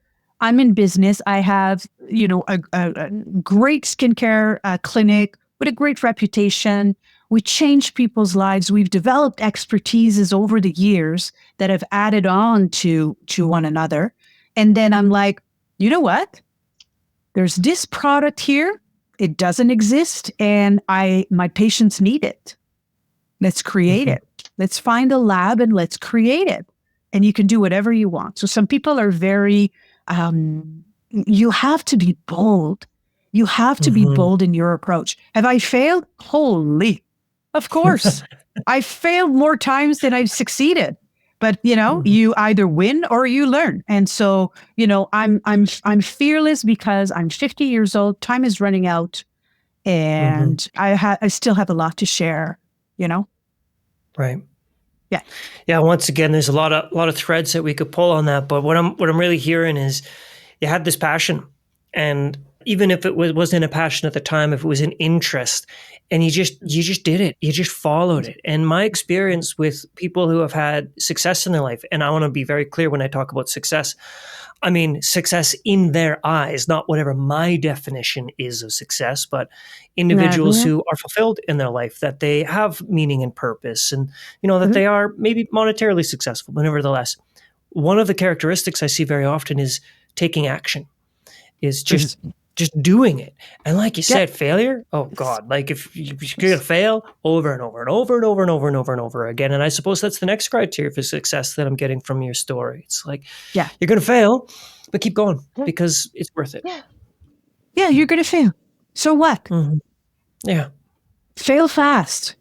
[SPEAKER 2] I'm in business. I have, a great skincare clinic with a great reputation. We change people's lives. We've developed expertises over the years that have added on to one another. And then I'm like, you know what? There's this product here. It doesn't exist. And my patients need it. Let's create it. Let's find a lab and let's create it. And you can do whatever you want. So some people are very, you have to be bold. You have to be bold in your approach. Have I failed? Holy, of course. I've failed more times than I've succeeded. But you either win or you learn. And so, I'm fearless because I'm 50 years old. Time is running out, and I still have a lot to share.
[SPEAKER 1] Right.
[SPEAKER 2] Yeah.
[SPEAKER 1] Yeah. Once again, there's a lot of threads that we could pull on that. But what I'm really hearing is you had this passion, and even if it wasn't a passion at the time, if it was an interest, and you just did it, you just followed it. And my experience with people who have had success in their life, and I want to be very clear when I talk about success, I mean success in their eyes, not whatever my definition is of success, but individuals who are fulfilled in their life, that they have meaning and purpose, and that they are maybe monetarily successful, but nevertheless, one of the characteristics I see very often is taking action, is just doing it. And like you said, failure, oh God, like if you're going to fail over and over and over and over and over and over and over again. And I suppose that's the next criteria for success that I'm getting from your story. It's like, you're going to fail, but keep going because it's worth it.
[SPEAKER 2] Yeah, you're going to fail. So what?
[SPEAKER 1] Yeah.
[SPEAKER 2] Fail fast.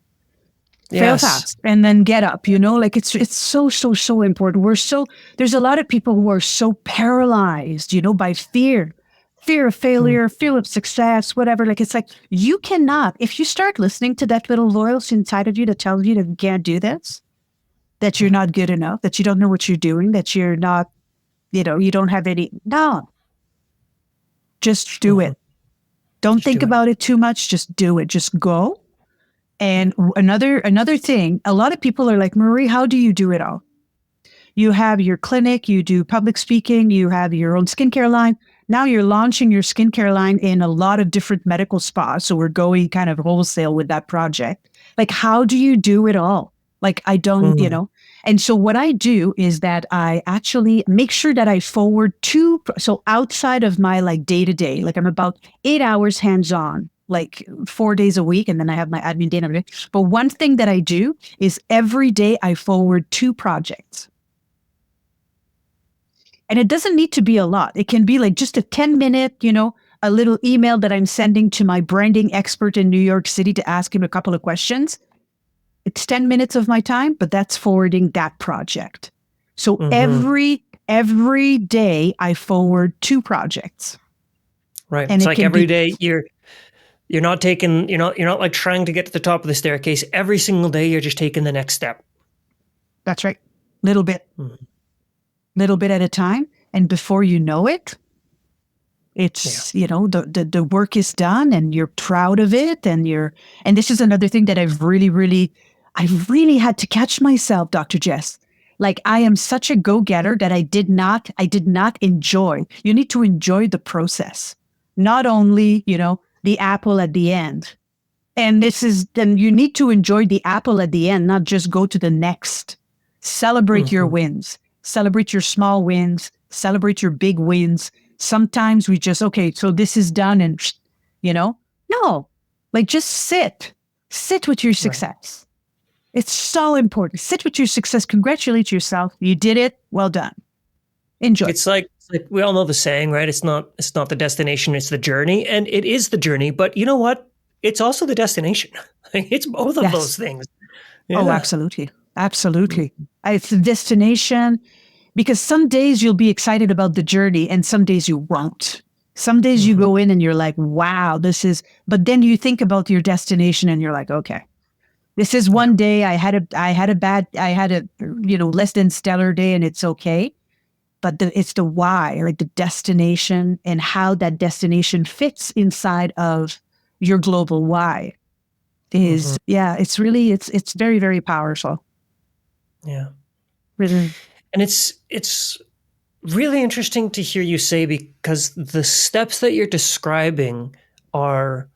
[SPEAKER 1] Yes.
[SPEAKER 2] Fail fast and then get up, like it's so important. There's a lot of people who are so paralyzed, by fear of failure, fear of success, whatever. Like, it's like, you cannot, if you start listening to that little voice inside of you that tells you that you can't do this, that you're not good enough, that you don't know what you're doing, that you're not, you don't have no, just do it. Don't think about it too much. Just do it. Just go. And another thing, a lot of people are like, Marie, how do you do it all? You have your clinic, you do public speaking, you have your own skincare line. Now you're launching your skincare line in a lot of different medical spas. So we're going kind of wholesale with that project. Like, how do you do it all? Like, I don't, And so what I do is that I actually make sure that I forward so outside of my like day-to-day, like I'm about 8 hours hands-on, like 4 days a week. And then I have my admin day and everything. But one thing that I do is every day I forward 2 projects. And it doesn't need to be a lot. It can be like just a 10-minute, a little email that I'm sending to my branding expert in New York City to ask him a couple of questions. It's 10 minutes of my time, but that's forwarding that project. So every day I forward 2 projects.
[SPEAKER 1] Right. And it's like every day you're not taking, you're not like trying to get to the top of the staircase. Every single day you're just taking the next step.
[SPEAKER 2] That's right. Little bit at a time. And before you know it, it's, the work is done and you're proud of it. And this is another thing that I really had to catch myself, Dr. Jess. Like, I am such a go-getter that I did not enjoy. You need to enjoy the process, not only, the apple at the end. And then you need to enjoy the apple at the end, not just go to the next. Celebrate your wins. Celebrate your small wins. Celebrate your big wins. Sometimes we just, okay, so this is done and, no, like just sit with your success. Right. It's so important. Sit with your success. Congratulate yourself. You did it. Well done. Enjoy.
[SPEAKER 1] It's like we all know the saying, right? It's not the destination, it's the journey. And it is the journey, but you know what? It's also the destination. It's both of those things.
[SPEAKER 2] Yeah. Oh, absolutely. Absolutely. It's the destination, because some days you'll be excited about the journey and some days you won't. Some days you go in and you're like, wow, but then you think about your destination and you're like, okay, this is one day I had a less than stellar day and it's okay. But it's the why, like the destination and how that destination fits inside of your global why is, it's really, it's very, very powerful.
[SPEAKER 1] Yeah.
[SPEAKER 2] Really.
[SPEAKER 1] And it's really interesting to hear you say, because the steps that you're describing are,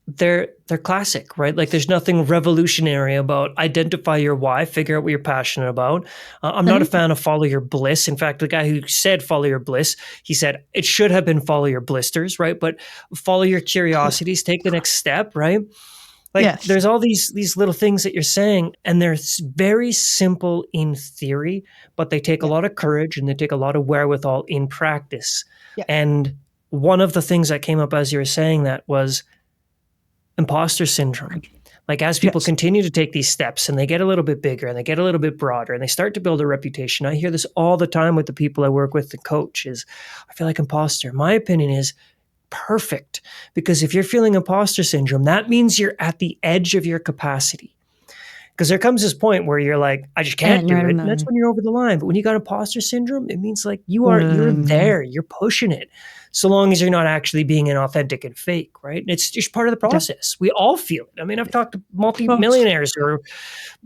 [SPEAKER 1] they're classic, right? Like, there's nothing revolutionary about identify your why, figure out what you're passionate about. I'm not a fan of follow your bliss. In fact, the guy who said follow your bliss, he said it should have been follow your blisters, right? But follow your curiosities, take the next step, right? Like, there's all these little things that you're saying, and they're very simple in theory, but they take a lot of courage and they take a lot of wherewithal in practice. Yeah. And one of the things that came up as you were saying that was imposter syndrome. Like as people
[SPEAKER 2] Yes.
[SPEAKER 1] continue to take these steps and they get a little bit bigger and they get a little bit broader and they start to build a reputation. I hear this all the time with the people I work with, the coach is, I feel like imposter. My opinion is perfect, because if you're feeling imposter syndrome, that means you're at the edge of your capacity. Because there comes this point where you're like, I just can't do it. And that's when you're over the line. But when you got imposter syndrome, it means like you're there, you're pushing it. So long as you're not actually being inauthentic and fake, right? And it's just part of the process. We all feel it. I mean, I've talked to multi-millionaires who are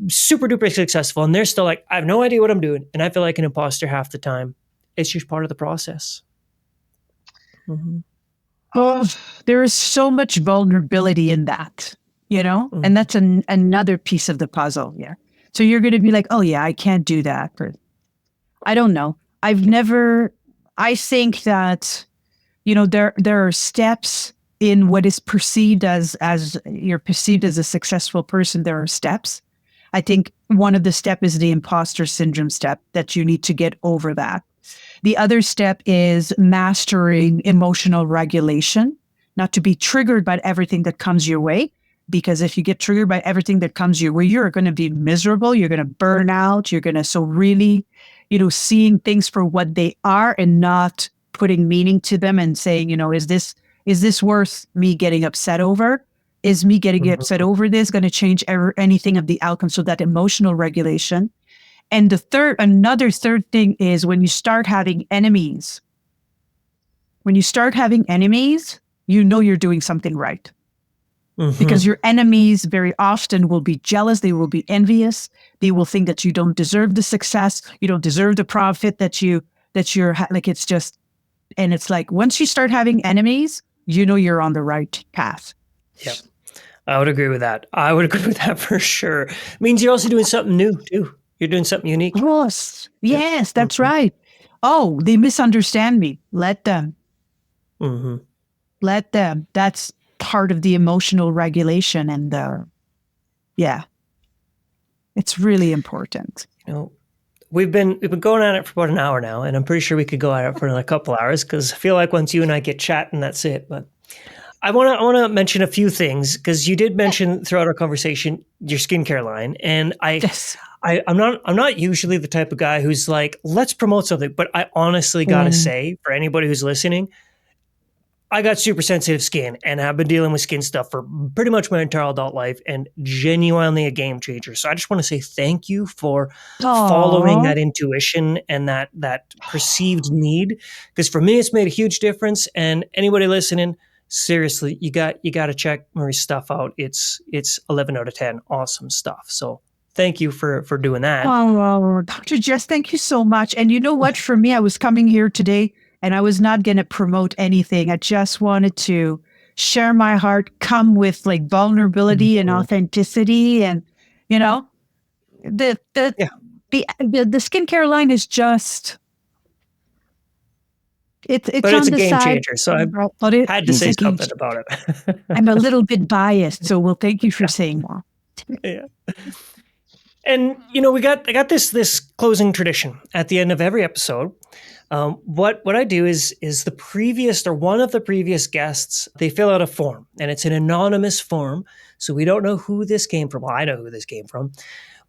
[SPEAKER 1] super duper successful and they're still like, I have no idea what I'm doing. And I feel like an imposter half the time. It's just part of the process. Mm-hmm.
[SPEAKER 2] Oh, there is so much vulnerability in that,
[SPEAKER 1] Mm-hmm.
[SPEAKER 2] and that's another piece of the puzzle. Yeah. So you're going to be like, oh yeah, I can't do that. Or, I don't know. I think that, there are steps in what is perceived as you're perceived as a successful person. There are steps. I think one of the step is the imposter syndrome step, that you need to get over that. The other step is mastering emotional regulation, not to be triggered by everything that comes your way. Because if you get triggered by everything that comes your way, you're going to be miserable. You're going to burn out. You're going to, so really, seeing things for what they are and not putting meaning to them and saying, is this worth me getting upset over? Is me getting upset over this going to change anything of the outcome? So that emotional regulation. And another third thing is when you start having enemies. When you start having enemies, you're doing something right.
[SPEAKER 1] Mm-hmm.
[SPEAKER 2] Because your enemies very often will be jealous. They will be envious. They will think that you don't deserve the success. You don't deserve the profit like it's just, and it's like, once you start having enemies, you're on the right path.
[SPEAKER 1] Yep. I would agree with that. I would agree with that for sure. It means you're also doing something new too. You're doing something unique.
[SPEAKER 2] Yes, that's right. Oh, they misunderstand me. Let them.
[SPEAKER 1] Mm-hmm.
[SPEAKER 2] Let them. That's part of the emotional regulation. And it's really important.
[SPEAKER 1] We've been going at it for about an hour now, and I'm pretty sure we could go at it for another couple hours, because I feel like once you and I get chatting, that's it. But I want to mention a few things, because you did mention throughout our conversation your skincare line, and I'm not usually the type of guy who's like, let's promote something, but I honestly gotta say, for anybody who's listening, I got super sensitive skin and have been dealing with skin stuff for pretty much my entire adult life, and genuinely a game changer. So I just want to say thank you for following that intuition and that perceived need, because for me, it's made a huge difference. And anybody listening, seriously, you got to check Marie's stuff out. It's 11 out of 10. Awesome stuff. So thank you for doing that.
[SPEAKER 2] Oh, Dr. Jess, thank you so much. And you know what? For me, I was coming here today and I was not going to promote anything. I just wanted to share my heart, come with like vulnerability and authenticity. And, the skincare line is just, it's
[SPEAKER 1] but
[SPEAKER 2] on
[SPEAKER 1] it's a
[SPEAKER 2] the
[SPEAKER 1] game
[SPEAKER 2] side.
[SPEAKER 1] changer. So I had to say something about it.
[SPEAKER 2] I'm a little bit biased. So, thank you for saying that.
[SPEAKER 1] Yeah. And I got this closing tradition at the end of every episode. What I do is the previous or one of the previous guests, they fill out a form, and it's an anonymous form, so we don't know who this came from. Well, I know who this came from,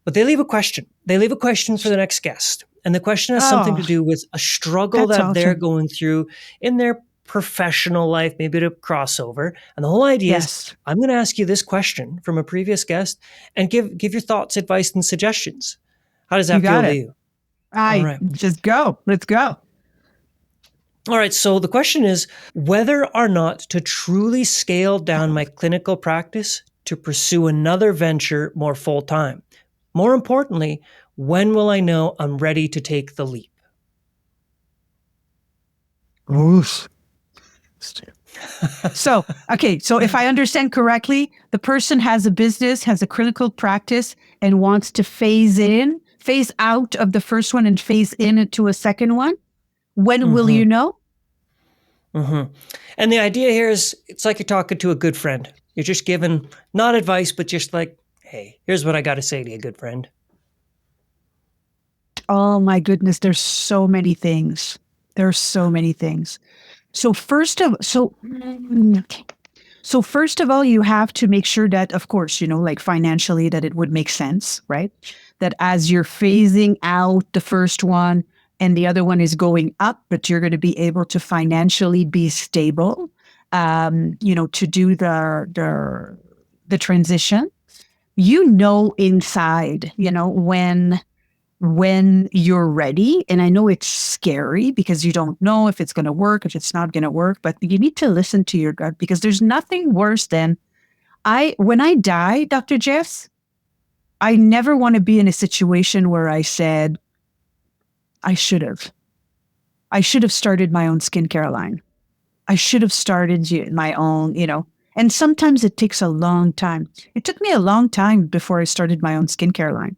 [SPEAKER 1] but they leave a question. They leave a question for the next guest, and the question has something to do with a struggle that they're going through in their professional life, maybe a crossover. And the whole idea is, I'm going to ask you this question from a previous guest and give your thoughts, advice, and suggestions. How does that feel to you?
[SPEAKER 2] All right. Just go. Let's go.
[SPEAKER 1] All right. So the question is whether or not to truly scale down my clinical practice to pursue another venture more full time. More importantly, when will I know I'm ready to take the leap?
[SPEAKER 2] So if I understand correctly, the person has a business, has a clinical practice, and wants to phase out of the first one and phase into a second one. When will you know?
[SPEAKER 1] Mm-hmm. And the idea here is, it's like you're talking to a good friend. You're just giving, not advice, but just like, hey, here's what I got to say to you, good friend.
[SPEAKER 2] Oh my goodness, there's so many things. So So first of all, you have to make sure that, of course, like financially, that it would make sense, right? That as you're phasing out the first one and the other one is going up, but you're going to be able to financially be stable, to do the transition. Inside, when you're ready. And I know it's scary because you don't know if it's going to work, if it's not going to work, but you need to listen to your gut, because there's nothing worse than when I die, Dr. Jess, I never want to be in a situation where I said, I should have started my own skincare line. I should have started my own, and sometimes it takes a long time. It took me a long time before I started my own skincare line.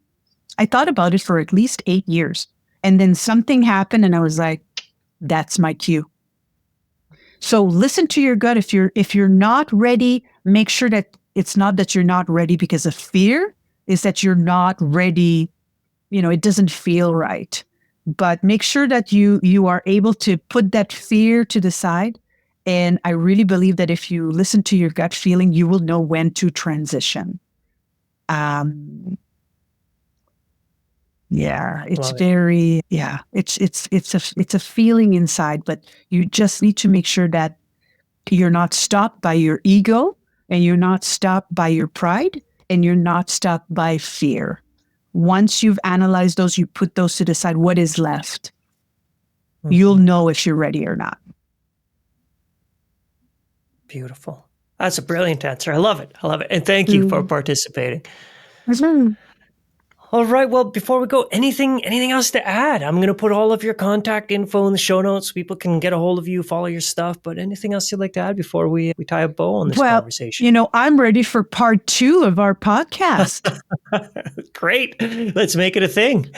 [SPEAKER 2] I thought about it for at least 8 years. And then something happened and I was like, that's my cue. So listen to your gut. If you're not ready, make sure that it's not that you're not ready because of fear, is that you're not ready. It doesn't feel right. But make sure that you are able to put that fear to the side. And I really believe that if you listen to your gut feeling, you will know when to transition. Yeah, it's very, yeah, it's a feeling inside, but you just need to make sure that you're not stopped by your ego, and you're not stopped by your pride, and you're not stopped by fear. Once you've analyzed those, you put those to the side, what is left? Mm-hmm. You'll know if you're ready or not.
[SPEAKER 1] Beautiful. That's a brilliant answer. I love it. And thank you for participating.
[SPEAKER 2] Mm-hmm.
[SPEAKER 1] All right. Well, before we go, anything else to add? I'm going to put all of your contact info in the show notes so people can get a hold of you, follow your stuff. But anything else you'd like to add before we tie a bow on this conversation?
[SPEAKER 2] I'm ready for part 2 of our podcast.
[SPEAKER 1] Great. Let's make it a thing.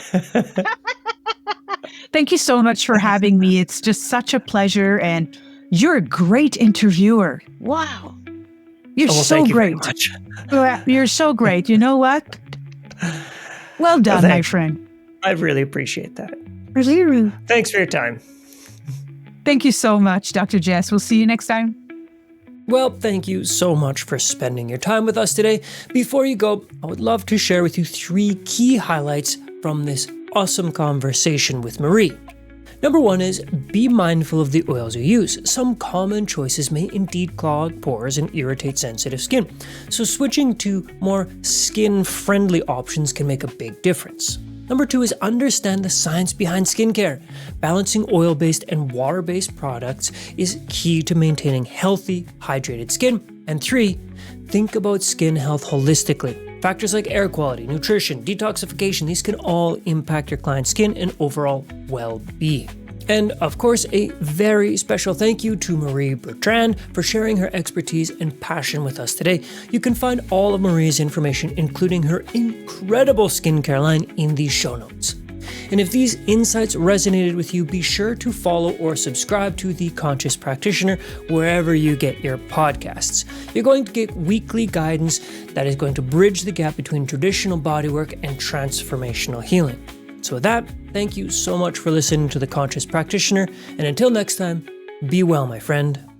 [SPEAKER 2] Thank you so much for having me. It's just such a pleasure. And you're a great interviewer. Wow. You're so great.
[SPEAKER 1] Thank you very much.
[SPEAKER 2] You're so great. You know what? Well done, my friend.
[SPEAKER 1] I really appreciate that.
[SPEAKER 2] Really?
[SPEAKER 1] Thanks for your time.
[SPEAKER 2] Thank you so much, Dr. Jess. We'll see you next time.
[SPEAKER 1] Well, thank you so much for spending your time with us today. Before you go, I would love to share with you 3 key highlights from this awesome conversation with Marie. Number 1 is be mindful of the oils you use. Some common choices may indeed clog pores and irritate sensitive skin, so switching to more skin-friendly options can make a big difference. Number 2 is understand the science behind skincare. Balancing oil-based and water-based products is key to maintaining healthy, hydrated skin. And 3, think about skin health holistically. Factors like air quality, nutrition, detoxification, these can all impact your client's skin and overall well-being. And of course, a very special thank you to Marie Bertrand for sharing her expertise and passion with us today. You can find all of Marie's information, including her incredible skincare line, in the show notes. And if these insights resonated with you, be sure to follow or subscribe to The Conscious Practitioner wherever you get your podcasts. You're going to get weekly guidance that is going to bridge the gap between traditional bodywork and transformational healing. So with that, thank you so much for listening to The Conscious Practitioner, and until next time, be well, my friend.